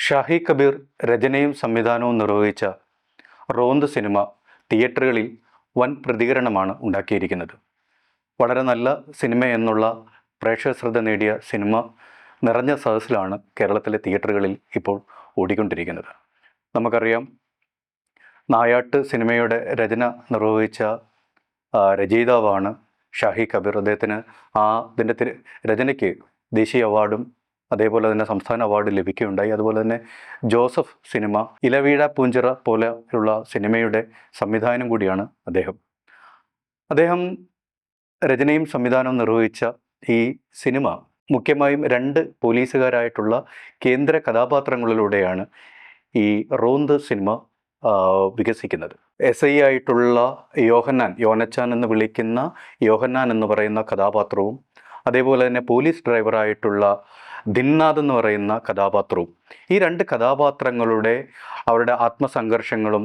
ഷാഹി കബീർ രചനയും സംവിധാനവും നിർവഹിച്ച റോന്ത് സിനിമ തിയേറ്ററുകളിൽ വൻ പ്രതികരണമാണ് ഉണ്ടാക്കിയിരിക്കുന്നത്. വളരെ നല്ല സിനിമ എന്നുള്ള പ്രേക്ഷക ശ്രദ്ധ നേടിയ സിനിമ നിറഞ്ഞ സദസ്സിലാണ് കേരളത്തിലെ തിയേറ്ററുകളിൽ ഇപ്പോൾ ഓടിക്കൊണ്ടിരിക്കുന്നത്. നമുക്കറിയാം, നായാട്ട് സിനിമയുടെ രചന നിർവഹിച്ച രചയിതാവാണ് ഷാഹി കബീർ. അദ്ദേഹത്തിന് ഇതിൻ്റെ രചനയ്ക്ക് ദേശീയ അവാർഡും അതേപോലെ തന്നെ സംസ്ഥാന അവാർഡ് ലഭിക്കുകയുണ്ടായി. അതുപോലെ തന്നെ ജോസഫ് സിനിമ, ഇലവീഴ പൂഞ്ചിറ പോലെയുള്ള സിനിമയുടെ സംവിധാനം കൂടിയാണ് അദ്ദേഹം രചനയും സംവിധാനവും നിർവഹിച്ച ഈ സിനിമ മുഖ്യമായും 2 പോലീസുകാരായിട്ടുള്ള കേന്ദ്ര കഥാപാത്രങ്ങളിലൂടെയാണ് ഈ റോന്ത് സിനിമ വികസിക്കുന്നത്. SI ആയിട്ടുള്ള യോനച്ചാൻ എന്ന് വിളിക്കുന്ന യോഹന്നാൻ എന്ന് പറയുന്ന കഥാപാത്രവും അതേപോലെ തന്നെ പോലീസ് ഡ്രൈവറായിട്ടുള്ള ദിൻനാഥ് എന്ന് പറയുന്ന കഥാപാത്രവും, ഈ 2 കഥാപാത്രങ്ങളുടെ അവരുടെ ആത്മസംഘർഷങ്ങളും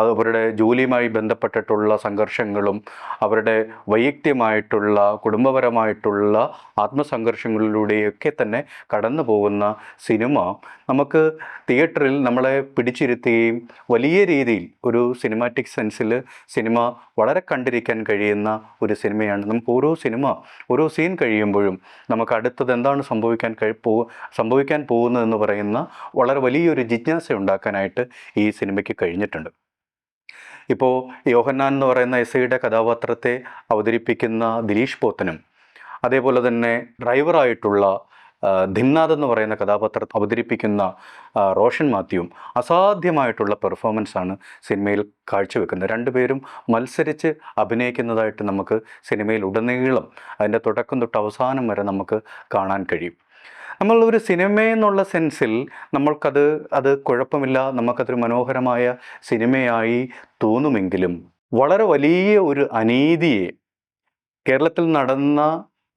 അവരുടെ ജോലിയുമായി ബന്ധപ്പെട്ടിട്ടുള്ള സംഘർഷങ്ങളും അവരുടെ വൈയക്തികമായിട്ടുള്ള കുടുംബപരമായിട്ടുള്ള ആത്മസംഘർഷങ്ങളിലൂടെയൊക്കെ തന്നെ കടന്നു പോകുന്ന സിനിമ നമുക്ക് തിയേറ്ററിൽ നമ്മളെ പിടിച്ചിരുത്തുകയും വലിയ രീതിയിൽ ഒരു സിനിമാറ്റിക് സെൻസിൽ സിനിമ വളരെ കണ്ടിരിക്കാൻ കഴിയുന്ന ഒരു സിനിമയാണ്. നമുക്ക് ഓരോ സീൻ കഴിയുമ്പോഴും നമുക്ക് അടുത്തത് എന്താണ് സംഭവിക്കാൻ പോകുന്നതെന്ന് പറയുന്ന വളരെ വലിയൊരു ജിജ്ഞാസ ഉണ്ടാക്കാനായിട്ട് ഈ സിനിമയ്ക്ക് കഴിഞ്ഞിട്ടുണ്ട്. ഇപ്പോൾ യോഹന്നാൻ എന്ന് പറയുന്ന SIയുടെ കഥാപാത്രത്തെ അവതരിപ്പിക്കുന്ന ദിലീഷ് പോത്തനും അതേപോലെ തന്നെ ഡ്രൈവറായിട്ടുള്ള ദിൻനാഥ് എന്ന് പറയുന്ന കഥാപാത്രത്തെ അവതരിപ്പിക്കുന്ന റോഷൻ മാത്യുവും അസാധ്യമായിട്ടുള്ള പെർഫോമൻസാണ് സിനിമയിൽ കാഴ്ചവെക്കുന്നത്. 2 പേരും മത്സരിച്ച് അഭിനയിക്കുന്നതായിട്ട് നമുക്ക് സിനിമയിൽ ഉടനീളം അതിൻ്റെ തുടക്കം തൊട്ട് അവസാനം വരെ നമുക്ക് കാണാൻ കഴിയും. നമ്മളൊരു സിനിമയെന്നുള്ള സെൻസിൽ അത് കുഴപ്പമില്ല, നമുക്കതൊരു മനോഹരമായ സിനിമയായി തോന്നുമെങ്കിലും വളരെ വലിയ ഒരു അനീതിയെ കേരളത്തിൽ നടന്ന,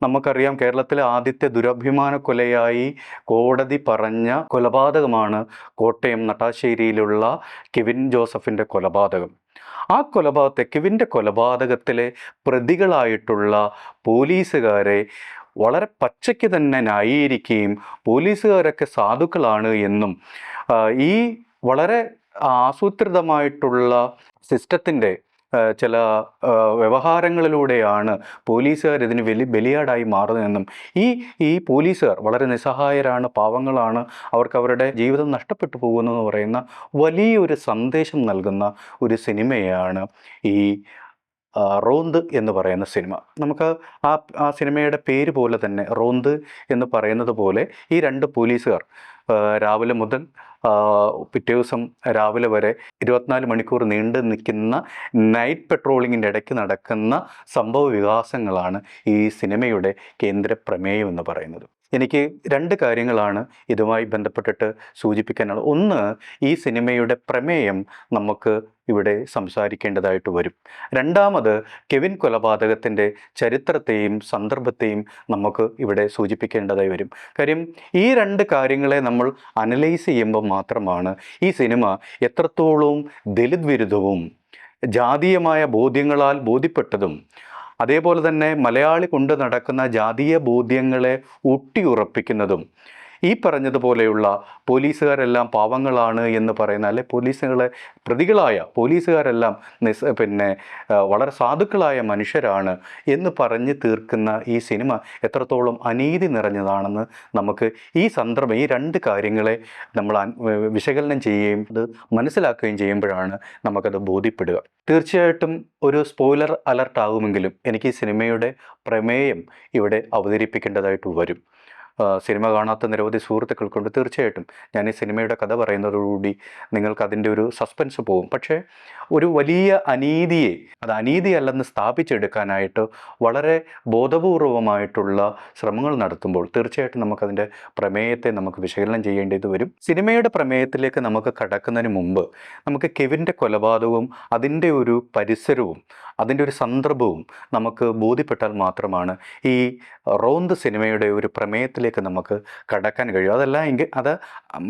നമുക്കറിയാം, കേരളത്തിലെ ആദ്യത്തെ ദുരഭിമാന കൊലയായി കോടതി പറഞ്ഞ കൊലപാതകമാണ് കോട്ടയം നട്ടാശ്ശേരിയിലുള്ള കെവിൻ ജോസഫിൻ്റെ കൊലപാതകം. ആ കെവിൻ്റെ കൊലപാതകത്തിലെ പ്രതികളായിട്ടുള്ള പോലീസുകാരെ വളരെ പച്ചയ്ക്ക് തന്നെ ന്യായീകരിക്കുകയും പോലീസുകാരൊക്കെ സാധുക്കളാണ് എന്നും ഈ വളരെ ആസൂത്രിതമായിട്ടുള്ള സിസ്റ്റത്തിൻ്റെ ചില വ്യവഹാരങ്ങളിലൂടെയാണ് പോലീസുകാർ ഇതിന് ബലിയാടായി മാറുന്നതെന്നും ഈ പോലീസുകാർ വളരെ നിസ്സഹായരാണ്, പാവങ്ങളാണ്, അവർക്ക് അവരുടെ ജീവിതം നഷ്ടപ്പെട്ടു പോകുന്നെന്ന് പറയുന്ന വലിയൊരു സന്ദേശം നൽകുന്ന ഒരു സിനിമയാണ് ഈ റോന്ത് എന്ന് പറയുന്ന സിനിമ. നമുക്ക് ആ സിനിമയുടെ പേര് പോലെ തന്നെ റോന്ത് എന്ന് പറയുന്നത് പോലെ ഈ 2 പോലീസുകാർ രാവിലെ മുതൽ പിറ്റേ ദിവസം രാവിലെ വരെ 24 മണിക്കൂർ നീണ്ടു നിൽക്കുന്ന നൈറ്റ് പെട്രോളിങ്ങിൻ്റെ ഇടയ്ക്ക് നടക്കുന്ന സംഭവ വികാസങ്ങളാണ് ഈ സിനിമയുടെ കേന്ദ്ര പ്രമേയം എന്ന് പറയുന്നത്. എനിക്ക് 2 കാര്യങ്ങളാണ് ഇതുമായി ബന്ധപ്പെട്ടിട്ട് സൂചിപ്പിക്കാനുള്ളത്. ഒന്ന്, ഈ സിനിമയുടെ പ്രമേയം നമുക്ക് ഇവിടെ സംസാരിക്കേണ്ടതായിട്ട് വരും. രണ്ടാമത്, കെവിൻ കൊലപാതകത്തിൻ്റെ ചരിത്രത്തെയും സന്ദർഭത്തെയും നമുക്ക് ഇവിടെ സൂചിപ്പിക്കേണ്ടതായി വരും. കാര്യം ഈ 2 കാര്യങ്ങളെ നമ്മൾ അനലൈസ് ചെയ്യുമ്പോൾ മാത്രമാണ് ഈ സിനിമ എത്രത്തോളം ദലിത് വിരുദ്ധവും ജാതീയമായ ബോധ്യങ്ങളാൽ ബോധ്യപ്പെട്ടതും അതേപോലെ തന്നെ മലയാളി കൊണ്ട് നടക്കുന്ന ജാതീയ ബോധ്യങ്ങളെ ഊട്ടിയുറപ്പിക്കുന്നതും ഈ പറഞ്ഞതുപോലെയുള്ള പോലീസുകാരെല്ലാം പാവങ്ങളാണ് എന്ന് പറയുന്ന, അല്ലെ പ്രതികളായ പോലീസുകാരെല്ലാം വളരെ സാധുക്കളായ മനുഷ്യരാണ് എന്ന് പറഞ്ഞ് തീർക്കുന്ന ഈ സിനിമ എത്രത്തോളം അനീതി നിറഞ്ഞതാണെന്ന് നമുക്ക് ഈ 2 കാര്യങ്ങളെ നമ്മൾ വിശകലനം ചെയ്യുകയും അത് മനസ്സിലാക്കുകയും ചെയ്യുമ്പോഴാണ് നമുക്കത് ബോധ്യപ്പെടുക. തീർച്ചയായിട്ടും ഒരു സ്പോയിലർ അലർട്ട് ആകുമെങ്കിലും എനിക്ക് ഈ സിനിമയുടെ പ്രമേയം ഇവിടെ അവതരിപ്പിക്കേണ്ടതായിട്ട് വരും. സിനിമ കാണാത്ത നിരവധി സുഹൃത്തുക്കൾക്കുണ്ട്. തീർച്ചയായിട്ടും ഞാൻ ഈ സിനിമയുടെ കഥ പറയുന്നതോടുകൂടി നിങ്ങൾക്ക് അതിൻ്റെ ഒരു സസ്പെൻസ് പോകും. പക്ഷേ ഒരു വലിയ അനീതിയെ അത് അനീതിയല്ലെന്ന് സ്ഥാപിച്ചെടുക്കാനായിട്ട് വളരെ ബോധപൂർവമായിട്ടുള്ള ശ്രമങ്ങൾ നടത്തുമ്പോൾ തീർച്ചയായിട്ടും നമുക്കതിൻ്റെ പ്രമേയത്തെ നമുക്ക് വിശകലനം ചെയ്യേണ്ടത് വരും. സിനിമയുടെ പ്രമേയത്തിലേക്ക് നമുക്ക് കടക്കുന്നതിന് മുമ്പ് നമുക്ക് കെവിൻ്റെ കൊലപാതകവും അതിൻ്റെ ഒരു പരിസരവും അതിൻ്റെ ഒരു സന്ദർഭവും നമുക്ക് ബോധ്യപ്പെട്ടാൽ മാത്രമാണ് ഈ റോന്ത് സിനിമയുടെ ഒരു പ്രമേയത്തിലേക്ക് നമുക്ക് കടക്കാൻ കഴിയും. അതല്ല എങ്കിൽ അത്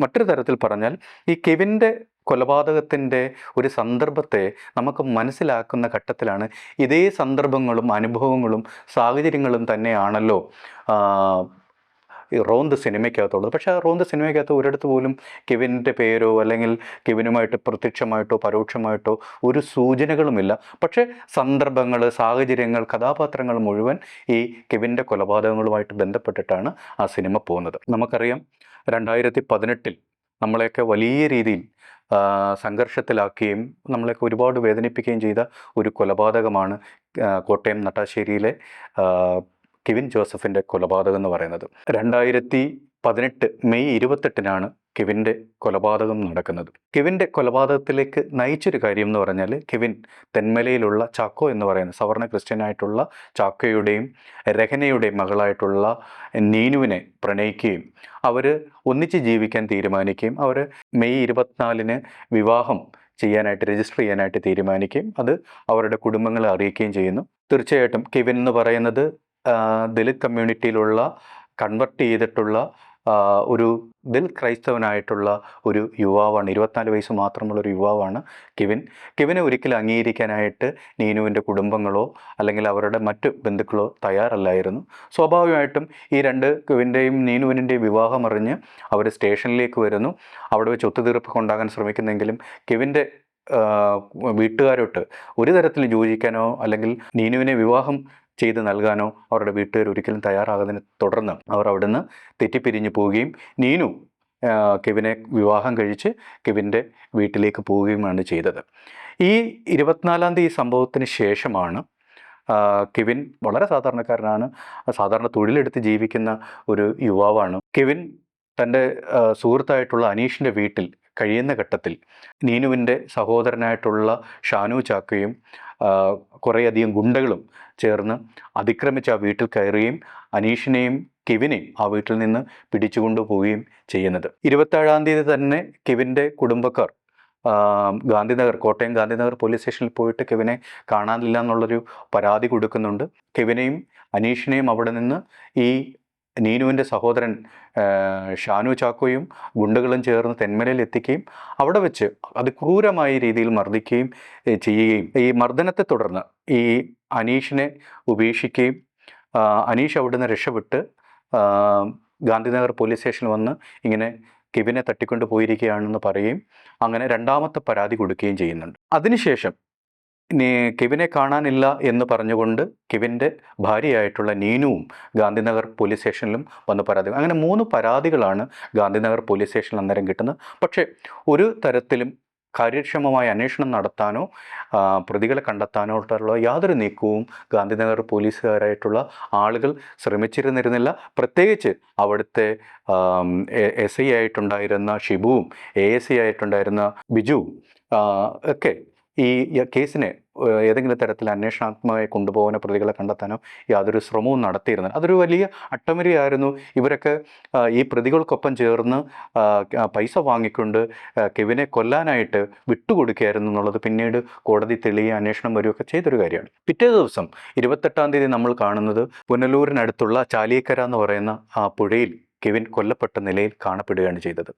മറ്റൊരു തരത്തിൽ പറഞ്ഞാൽ ഈ കെവിൻ്റെ കൊലപാതകത്തിൻ്റെ ഒരു സന്ദർഭത്തെ നമുക്ക് മനസ്സിലാക്കുന്ന ഘട്ടത്തിലാണ് ഇതേ സന്ദർഭങ്ങളും അനുഭവങ്ങളും സാഹചര്യങ്ങളും തന്നെയാണല്ലോ ഈ റോന്ത് സിനിമയ്ക്കകത്തുള്ളത്. പക്ഷേ ആ റോന്ത് സിനിമയ്ക്കകത്ത് ഒരിടത്ത് പോലും കെവിൻ്റെ പേരോ അല്ലെങ്കിൽ കെവിനുമായിട്ട് പ്രത്യക്ഷമായിട്ടോ പരോക്ഷമായിട്ടോ ഒരു സൂചനകളുമില്ല. പക്ഷേ സന്ദർഭങ്ങൾ, സാഹചര്യങ്ങൾ, കഥാപാത്രങ്ങൾ മുഴുവൻ ഈ കെവിൻ്റെ കൊലപാതകങ്ങളുമായിട്ട് ബന്ധപ്പെട്ടിട്ടാണ് ആ സിനിമ പോകുന്നത്. നമുക്കറിയാം 2018 നമ്മളെയൊക്കെ വലിയ രീതിയിൽ സംഘർഷത്തിലാക്കുകയും നമ്മളെയൊക്കെ ഒരുപാട് വേദനിപ്പിക്കുകയും ചെയ്ത ഒരു കൊലപാതകമാണ് കോട്ടയം നട്ടാശ്ശേരിയിലെ കെവിൻ ജോസഫിൻ്റെ കൊലപാതകം എന്ന് പറയുന്നത്. 2018 മെയ് 28 കെവിൻ്റെ കൊലപാതകം നടക്കുന്നത്. കെവിൻ്റെ കൊലപാതകത്തിലേക്ക് നയിച്ചൊരു കാര്യം എന്ന് പറഞ്ഞാൽ, കെവിൻ തെന്മലയിലുള്ള ചാക്കോ എന്ന് പറയുന്ന സവർണ ക്രിസ്ത്യനായിട്ടുള്ള ചാക്കോയുടെയും രഹനയുടെയും മകളായിട്ടുള്ള നീനുവിനെ പ്രണയിക്കുകയും അവർ ഒന്നിച്ച് ജീവിക്കാൻ തീരുമാനിക്കുകയും അവർ മെയ് 24 വിവാഹം ചെയ്യാനായിട്ട്, രജിസ്റ്റർ ചെയ്യാനായിട്ട് തീരുമാനിക്കുകയും അത് അവരുടെ കുടുംബങ്ങളെ അറിയിക്കുകയും ചെയ്യുന്നു. തീർച്ചയായിട്ടും കെവിൻ എന്ന് പറയുന്നത് ദലിത് കമ്മ്യൂണിറ്റിയിലുള്ള കൺവെർട്ട് ചെയ്തിട്ടുള്ള ഒരു ക്രൈസ്തവനായിട്ടുള്ള ഒരു യുവാവാണ്. 24 വയസ്സ് മാത്രമുള്ള ഒരു യുവാവാണ് കെവിൻ. കെവിനെ ഒരിക്കലും അംഗീകരിക്കാനായിട്ട് നീനുവിൻ്റെ കുടുംബങ്ങളോ അല്ലെങ്കിൽ അവരുടെ മറ്റ് ബന്ധുക്കളോ തയ്യാറല്ലായിരുന്നു. സ്വാഭാവികമായിട്ടും ഈ കെവിൻ്റെയും നീനുവിൻ്റെയും വിവാഹം അറിഞ്ഞ് അവർ സ്റ്റേഷനിലേക്ക് വരുന്നു. അവിടെ വെച്ച് ഒത്തുതീർപ്പ് കൊണ്ടാകാൻ ശ്രമിക്കുന്നെങ്കിലും കെവിൻ്റെ വീട്ടുകാരോട്ട് ഒരു തരത്തിലും യോജിക്കാനോ അല്ലെങ്കിൽ നീനുവിനെ വിവാഹം ചെയ്ത് നൽകാനോ അവരുടെ വീട്ടുകാർ ഒരിക്കലും തയ്യാറാകുന്നതിനെ തുടർന്ന് അവർ അവിടുന്ന് തെറ്റിപ്പിരിഞ്ഞു പോവുകയും നീനു കെവിനെ വിവാഹം കഴിച്ച് കെവിൻ്റെ വീട്ടിലേക്ക് പോവുകയുമാണ് ചെയ്തത്. ഈ 24-ാം തീയതി സംഭവത്തിന് ശേഷമാണ് കെവിൻ വളരെ സാധാരണക്കാരനാണ്, സാധാരണ തൊഴിലെടുത്ത് ജീവിക്കുന്ന ഒരു യുവാവാണ്. കെവിൻ തൻ്റെ സുഹൃത്തായിട്ടുള്ള അനീഷിൻ്റെ വീട്ടിൽ കഴിയുന്ന ഘട്ടത്തിൽ നീനുവിൻ്റെ സഹോദരനായിട്ടുള്ള ഷാനു ചാക്കോയും കുറേയധികം ഗുണ്ടകളും ചേർന്ന് അതിക്രമിച്ച് ആ വീട്ടിൽ കയറുകയും അനീഷിനെയും കെവിനെയും ആ വീട്ടിൽ നിന്ന് പിടിച്ചുകൊണ്ടുപോവുകയും ചെയ്യുന്നത്. 27-ാം തീയതി തന്നെ കെവിൻ്റെ കുടുംബക്കാർ കോട്ടയം ഗാന്ധിനഗർ പോലീസ് സ്റ്റേഷനിൽ പോയിട്ട് കെവിനെ കാണാനില്ല എന്നുള്ളൊരു പരാതി കൊടുക്കുന്നുണ്ട്. കെവിനെയും അനീഷിനെയും അവിടെ നിന്ന് ഈ നീനുവിൻ്റെ സഹോദരൻ ഷാനു ചാക്കോയും ഗുണ്ടകളും ചേർന്ന് തെന്മലയിൽ എത്തിക്കുകയും അവിടെ വെച്ച് അതിക്രൂരമായ രീതിയിൽ മർദ്ദിക്കുകയും ചെയ്യുകയും ഈ മർദ്ദനത്തെ തുടർന്ന് ഈ അനീഷിനെ ഉപേക്ഷിക്കുകയും അനീഷ് അവിടുന്ന് രക്ഷപ്പെട്ട് ഗാന്ധിനഗർ പോലീസ് സ്റ്റേഷനിൽ വന്ന് ഇങ്ങനെ കെവിനെ തട്ടിക്കൊണ്ട് പോയിരിക്കുകയാണെന്ന് പറയുകയും അങ്ങനെ 2ാമത്തെ പരാതി കൊടുക്കുകയും ചെയ്യുന്നുണ്ട്. അതിനുശേഷം കെവിനെ കാണാനില്ല എന്ന് പറഞ്ഞുകൊണ്ട് കെവിൻ്റെ ഭാര്യയായിട്ടുള്ള നീനുവും ഗാന്ധിനഗർ പോലീസ് സ്റ്റേഷനിലും വന്ന് പരാതി. അങ്ങനെ 3 പരാതികളാണ് ഗാന്ധിനഗർ പോലീസ് സ്റ്റേഷനിൽ അന്നേരം കിട്ടുന്നത്. പക്ഷേ ഒരു തരത്തിലും കാര്യക്ഷമമായ അന്വേഷണം നടത്താനോ പ്രതികളെ കണ്ടെത്താനോ ഉള്ള യാതൊരു നീക്കവും ഗാന്ധിനഗർ പോലീസുകാരായിട്ടുള്ള ആളുകൾ ശ്രമിച്ചിരുന്നില്ല. പ്രത്യേകിച്ച് അവിടുത്തെ SI ആയിട്ടുണ്ടായിരുന്ന ഷിബുവും ASI ആയിട്ടുണ്ടായിരുന്ന ബിജുവും ഒക്കെ ഈ കേസിനെ ഏതെങ്കിലും തരത്തിൽ അന്വേഷണാത്മകമായി കൊണ്ടുപോകാനോ പ്രതികളെ കണ്ടെത്താനോ യാതൊരു ശ്രമവും നടത്തിയിരുന്നില്ല. അതൊരു വലിയ അട്ടമരിയായിരുന്നു. ഇവരൊക്കെ ഈ പ്രതികൾക്കൊപ്പം ചേർന്ന് പൈസ വാങ്ങിക്കൊണ്ട് കെവിനെ കൊല്ലാനായിട്ട് വിട്ടുകൊടുക്കുകയായിരുന്നു എന്നുള്ളത് പിന്നീട് കോടതി തെളിയുക അന്വേഷണം വരികയൊക്കെ ചെയ്തൊരു കാര്യമാണ്. പിറ്റേ ദിവസം 28-ാം തീയതി നമ്മൾ കാണുന്നത് പുനലൂരിനടുത്തുള്ള ചാലിയക്കര എന്ന് പറയുന്ന ആ പുഴയിൽ കെവിൻ കൊല്ലപ്പെട്ട നിലയിൽ കാണപ്പെടുകയാണ് ചെയ്തത്.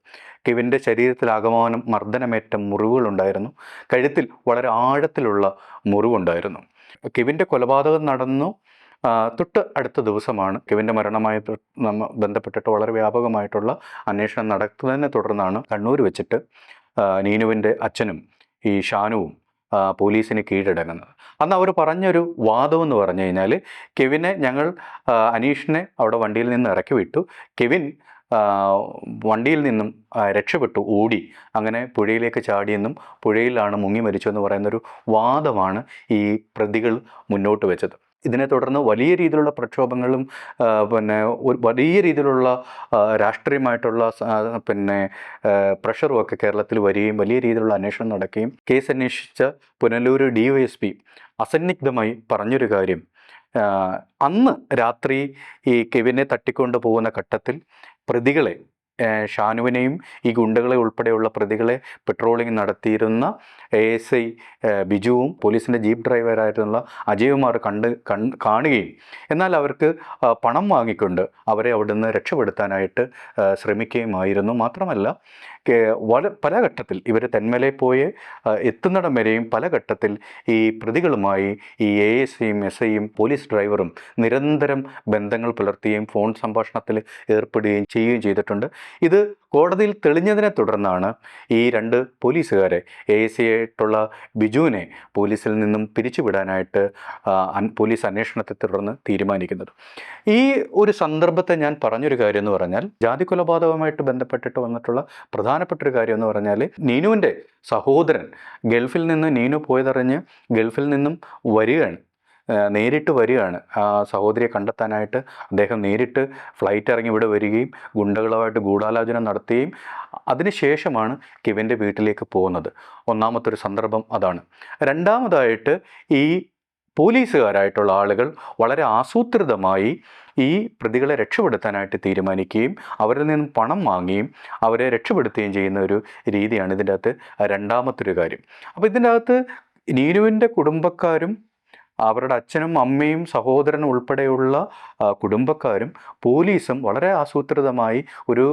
കെവിൻ്റെ ശരീരത്തിലാകമാനം മർദ്ദനമേറ്റ മുറിവുകളുണ്ടായിരുന്നു. കഴുത്തിൽ വളരെ ആഴത്തിലുള്ള മുറിവുണ്ടായിരുന്നു. കെവിൻ്റെ കൊലപാതകം നടന്നു തൊട്ട് അടുത്ത ദിവസമാണ് കെവിൻ്റെ മരണവുമായി ബന്ധപ്പെട്ടിട്ട് വളരെ വ്യാപകമായിട്ടുള്ള അന്വേഷണം നടക്കുന്നതിനെ തുടർന്നാണ് കണ്ണൂർ വെച്ചിട്ട് നീനുവിൻ്റെ അച്ഛനും ഈ ഷാനുവും പോലീസിന് കീഴടങ്ങുന്നത്. അന്ന് അവർ പറഞ്ഞൊരു വാദം എന്ന് പറഞ്ഞു കഴിഞ്ഞാൽ, ഞങ്ങൾ അനീഷിനെ അവിടെ വണ്ടിയിൽ നിന്ന് ഇറക്കി വിട്ടു, കെവിൻ വണ്ടിയിൽ നിന്നും രക്ഷപ്പെട്ടു, ഓടി, അങ്ങനെ പുഴയിലേക്ക് ചാടിയെന്നും പുഴയിലാണ് മുങ്ങി മരിച്ചതെന്ന് പറയുന്നൊരു വാദമാണ് ഈ പ്രതികൾ മുന്നോട്ട് വെച്ചത്. ഇതിനെ തുടർന്ന് വലിയ രീതിയിലുള്ള പ്രക്ഷോഭങ്ങളും വലിയ രീതിയിലുള്ള രാഷ്ട്രീയമായിട്ടുള്ള പ്രഷറും ഒക്കെ കേരളത്തിൽ വരികയും വലിയ രീതിയിലുള്ള അന്വേഷണം നടക്കുകയും കേസ് അന്വേഷിച്ച പുനലൂർ DYSP അസന്നിഗ്ധമായി പറഞ്ഞൊരു കാര്യം, അന്ന് രാത്രി ഈ കെവിനെ തട്ടിക്കൊണ്ട് പോകുന്ന ഘട്ടത്തിൽ പ്രതികളെ, ഷാനുവിനെയും ഈ ഗുണ്ടകളെ ഉൾപ്പെടെയുള്ള പ്രതികളെ പെട്രോളിംഗ് നടത്തിയിരുന്ന ASI ബിജുവും പോലീസിൻ്റെ ജീപ്പ് ഡ്രൈവറായിട്ടുള്ള അജയ്കുമാർ കാണുകയും എന്നാൽ അവർക്ക് പണം വാങ്ങിക്കൊണ്ട് അവരെ അവിടുന്ന് രക്ഷപ്പെടുത്താനായിട്ട് ശ്രമിക്കുകയുമായിരുന്നു. മാത്രമല്ല പല ഘട്ടത്തിൽ ഇവർ തെന്മലയിൽ പോയി എത്തുന്നിടം വരെയും പല ഘട്ടത്തിൽ ഈ പ്രതികളുമായി ഈ ASIയും SIയും പോലീസ് ഡ്രൈവറും നിരന്തരം ബന്ധങ്ങൾ പുലർത്തുകയും ഫോൺ സംഭാഷണത്തിൽ ഏർപ്പെടുകയും ചെയ്യുകയും ചെയ്തിട്ടുണ്ട്. ഇത് കോടതിയിൽ തെളിഞ്ഞതിനെ തുടർന്നാണ് ഈ 2 പോലീസുകാരെ ASI ആയിട്ടുള്ള ബിജുവിനെ പോലീസിൽ നിന്നും പിരിച്ചുവിടാനായിട്ട് പോലീസ് അന്വേഷണത്തെ തുടർന്ന് തീരുമാനിക്കുന്നത്. ഈ ഒരു സന്ദർഭത്തെ ഞാൻ പറഞ്ഞൊരു കാര്യം എന്ന് പറഞ്ഞാൽ, ജാതി കൊലപാതകവുമായിട്ട് ബന്ധപ്പെട്ടിട്ട് വന്നിട്ടുള്ള പ്രധാനപ്പെട്ട ഒരു കാര്യം എന്ന് പറഞ്ഞാൽ, നീനുവിൻ്റെ സഹോദരൻ ഗൾഫിൽ നിന്ന് നീനു പോയതറിഞ്ഞ് ഗൾഫിൽ നിന്നും നേരിട്ട് വരികയാണ് ആ സഹോദരിയെ കണ്ടെത്താനായിട്ട്. അദ്ദേഹം നേരിട്ട് ഫ്ലൈറ്റ് ഇറങ്ങി ഇവിടെ വരികയും ഗുണ്ടകളുമായിട്ട് ഗൂഢാലോചന നടത്തുകയും അതിനുശേഷമാണ് കെവിൻ്റെ വീട്ടിലേക്ക് പോകുന്നത്. ഒന്നാമത്തെ ഒരു സന്ദർഭം അതാണ്. രണ്ടാമതായിട്ട് ഈ പോലീസുകാരായിട്ടുള്ള ആളുകൾ വളരെ ആസൂത്രിതമായി ഈ പ്രതികളെ രക്ഷപ്പെടുത്താനായിട്ട് തീരുമാനിക്കുകയും അവരിൽ നിന്നും പണം വാങ്ങുകയും അവരെ രക്ഷപ്പെടുത്തുകയും ചെയ്യുന്ന ഒരു രീതിയാണ് ഇതിൻ്റെ അകത്ത് രണ്ടാമത്തൊരു കാര്യം. അപ്പോൾ ഇതിൻ്റെ അകത്ത് നീനുവിൻ്റെ കുടുംബക്കാരും അവരുടെ അച്ഛനും അമ്മയും സഹോദരനും ഉൾപ്പെടെയുള്ള കുടുംബക്കാരും പോലീസും വളരെ ആസൂത്രിതമായി ഒരു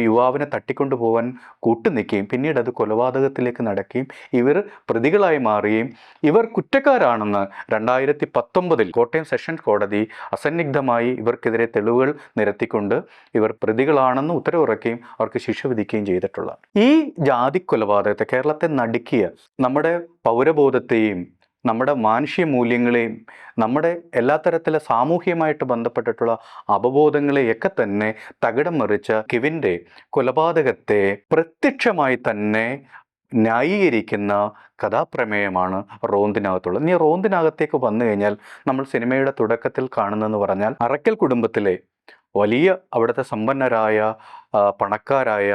യുവാവിനെ തട്ടിക്കൊണ്ടു പോകാൻ കൂട്ടുനിൽക്കുകയും പിന്നീട് അത് കൊലപാതകത്തിലേക്ക് നടക്കുകയും ഇവർ പ്രതികളായി മാറുകയും ഇവർ കുറ്റക്കാരാണെന്ന് 2019 കോട്ടയം സെഷൻസ് കോടതി അസന്നിഗ്ധമായി ഇവർക്കെതിരെ തെളിവുകൾ നിരത്തിക്കൊണ്ട് ഇവർ പ്രതികളാണെന്ന് ഉത്തരവിറക്കുകയും അവർക്ക് ശിക്ഷ വിധിക്കുകയും ചെയ്തിട്ടുള്ള ഈ ജാതി കൊലപാതകത്തെ കേരളത്തെ നടുക്കിയ നമ്മുടെ പൗരബോധത്തെയും നമ്മുടെ മാനുഷിക മൂല്യങ്ങളെയും നമ്മുടെ എല്ലാ തരത്തിലെ സാമൂഹികമായിട്ട് ബന്ധപ്പെട്ടിട്ടുള്ള അവബോധങ്ങളെയൊക്കെ തന്നെ തകിടം മറിച്ച കെവിൻ്റെ കൊലപാതകത്തെ പ്രത്യക്ഷമായി തന്നെ ന്യായീകരിക്കുന്ന കഥാപ്രമേയമാണ് റോന്തിനകത്തുള്ളത്. ഇനി റോന്തിനകത്തേക്ക് വന്നു കഴിഞ്ഞാൽ നമ്മൾ സിനിമയുടെ തുടക്കത്തിൽ കാണുന്നതെന്ന് പറഞ്ഞാൽ അറക്കൽ കുടുംബത്തിലെ വലിയ അവിടുത്തെ സമ്പന്നരായ പണക്കാരായ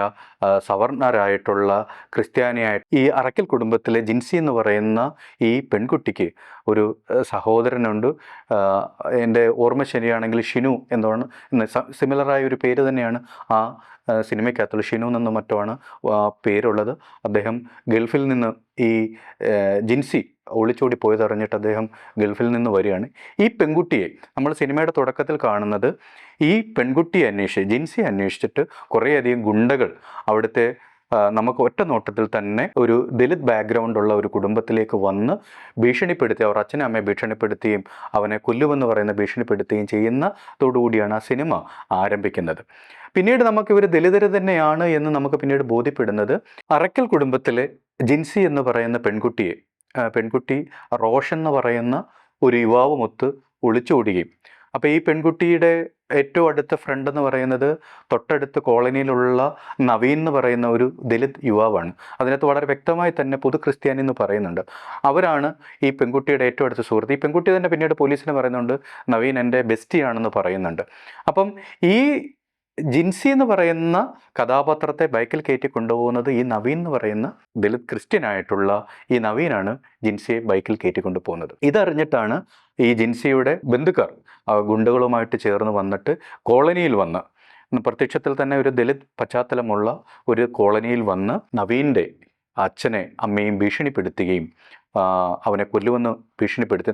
സവർണരായിട്ടുള്ള ക്രിസ്ത്യാനിയായ ഈ അറക്കൽ കുടുംബത്തിലെ ജിൻസി എന്ന് പറയുന്ന ഈ പെൺകുട്ടിക്ക് ഒരു സഹോദരനുണ്ട്. എൻ്റെ ഓർമ്മ ശരിയാണെങ്കിൽ ഷിനു എന്നാണ്, സിമിലറായ ഒരു പേര് തന്നെയാണ് ആ സിനിമയ്ക്കകത്തുള്ള. ഷിനു എന്നും മറ്റുമാണ് പേരുള്ളത്. അദ്ദേഹം ഗൾഫിൽ നിന്ന് ഈ ജിൻസി ഒളിച്ചോടി പോയതറിഞ്ഞിട്ട് അദ്ദേഹം ഗൾഫിൽ നിന്ന് വരികയാണ്. ഈ പെൺകുട്ടിയെ നമ്മൾ സിനിമയുടെ തുടക്കത്തിൽ കാണുന്നത് ഈ പെൺകുട്ടിയെ ജിൻസി അന്വേഷിച്ചിട്ട് കുറേയധികം ഗുണ്ടകൾ അവിടുത്തെ നമുക്ക് ഒറ്റ നോട്ടത്തിൽ തന്നെ ഒരു ദലിത് ബാക്ക്ഗ്രൗണ്ടുള്ള ഒരു കുടുംബത്തിലേക്ക് വന്ന് ഭീഷണിപ്പെടുത്തി, അവർ അച്ഛനും അമ്മയെ ഭീഷണിപ്പെടുത്തുകയും അവനെ കൊല്ലുമെന്ന് പറയുന്ന ഭീഷണിപ്പെടുത്തുകയും ചെയ്യുന്നതോടുകൂടിയാണ് ആ സിനിമ ആരംഭിക്കുന്നത്. പിന്നീട് നമുക്കിവർ ദലിതർ തന്നെയാണ് എന്ന് നമുക്ക് പിന്നീട് ബോധ്യപ്പെടുന്നത് അറക്കൽ കുടുംബത്തിലെ ജിൻസി എന്ന് പറയുന്ന പെൺകുട്ടി റോഷൻ എന്ന് പറയുന്ന ഒരു യുവാവുമൊത്ത് ഒളിച്ചോടുകയും, അപ്പോൾ ഈ പെൺകുട്ടിയുടെ ഏറ്റവും അടുത്ത ഫ്രണ്ട് എന്ന് പറയുന്നത് തൊട്ടടുത്ത് കോളനിയിലുള്ള നവീൻ എന്ന് പറയുന്ന ഒരു ദലിത് യുവാവാണ്. അതിനകത്ത് വളരെ വ്യക്തമായി തന്നെ പൊതു ക്രിസ്ത്യാനി എന്ന് പറയുന്നുണ്ട്. അവരാണ് ഈ പെൺകുട്ടിയുടെ ഏറ്റവും അടുത്ത സുഹൃത്ത്. ഈ പെൺകുട്ടി തന്നെ പിന്നീട് പോലീസിന് പറയുന്നുണ്ട് നവീൻ എൻ്റെ ബെസ്റ്റിയാണെന്ന് പറയുന്നുണ്ട്. അപ്പം ഈ ജിൻസി എന്ന് പറയുന്ന കഥാപാത്രത്തെ ബൈക്കിൽ കയറ്റി കൊണ്ടുപോകുന്നത് ഈ നവീൻ എന്ന് പറയുന്ന ദലിത് ക്രിസ്ത്യനായിട്ടുള്ള ഈ നവീനാണ് ജിൻസിയെ ബൈക്കിൽ കയറ്റിക്കൊണ്ടു പോകുന്നത്. ഇതറിഞ്ഞിട്ടാണ് ഈ ജിൻസിയുടെ ബന്ധുക്കാർ ഗുണ്ടകളുമായിട്ട് ചേർന്ന് വന്നിട്ട് കോളനിയിൽ വന്ന്, പ്രത്യക്ഷത്തിൽ തന്നെ ഒരു ദലിത് പശ്ചാത്തലമുള്ള ഒരു കോളനിയിൽ വന്ന് നവീൻ്റെ അച്ഛനെ അമ്മയും ഭീഷണിപ്പെടുത്തുകയും അവനെ കൊല്ലുമെന്ന് ഭീഷണിപ്പെടുത്തി.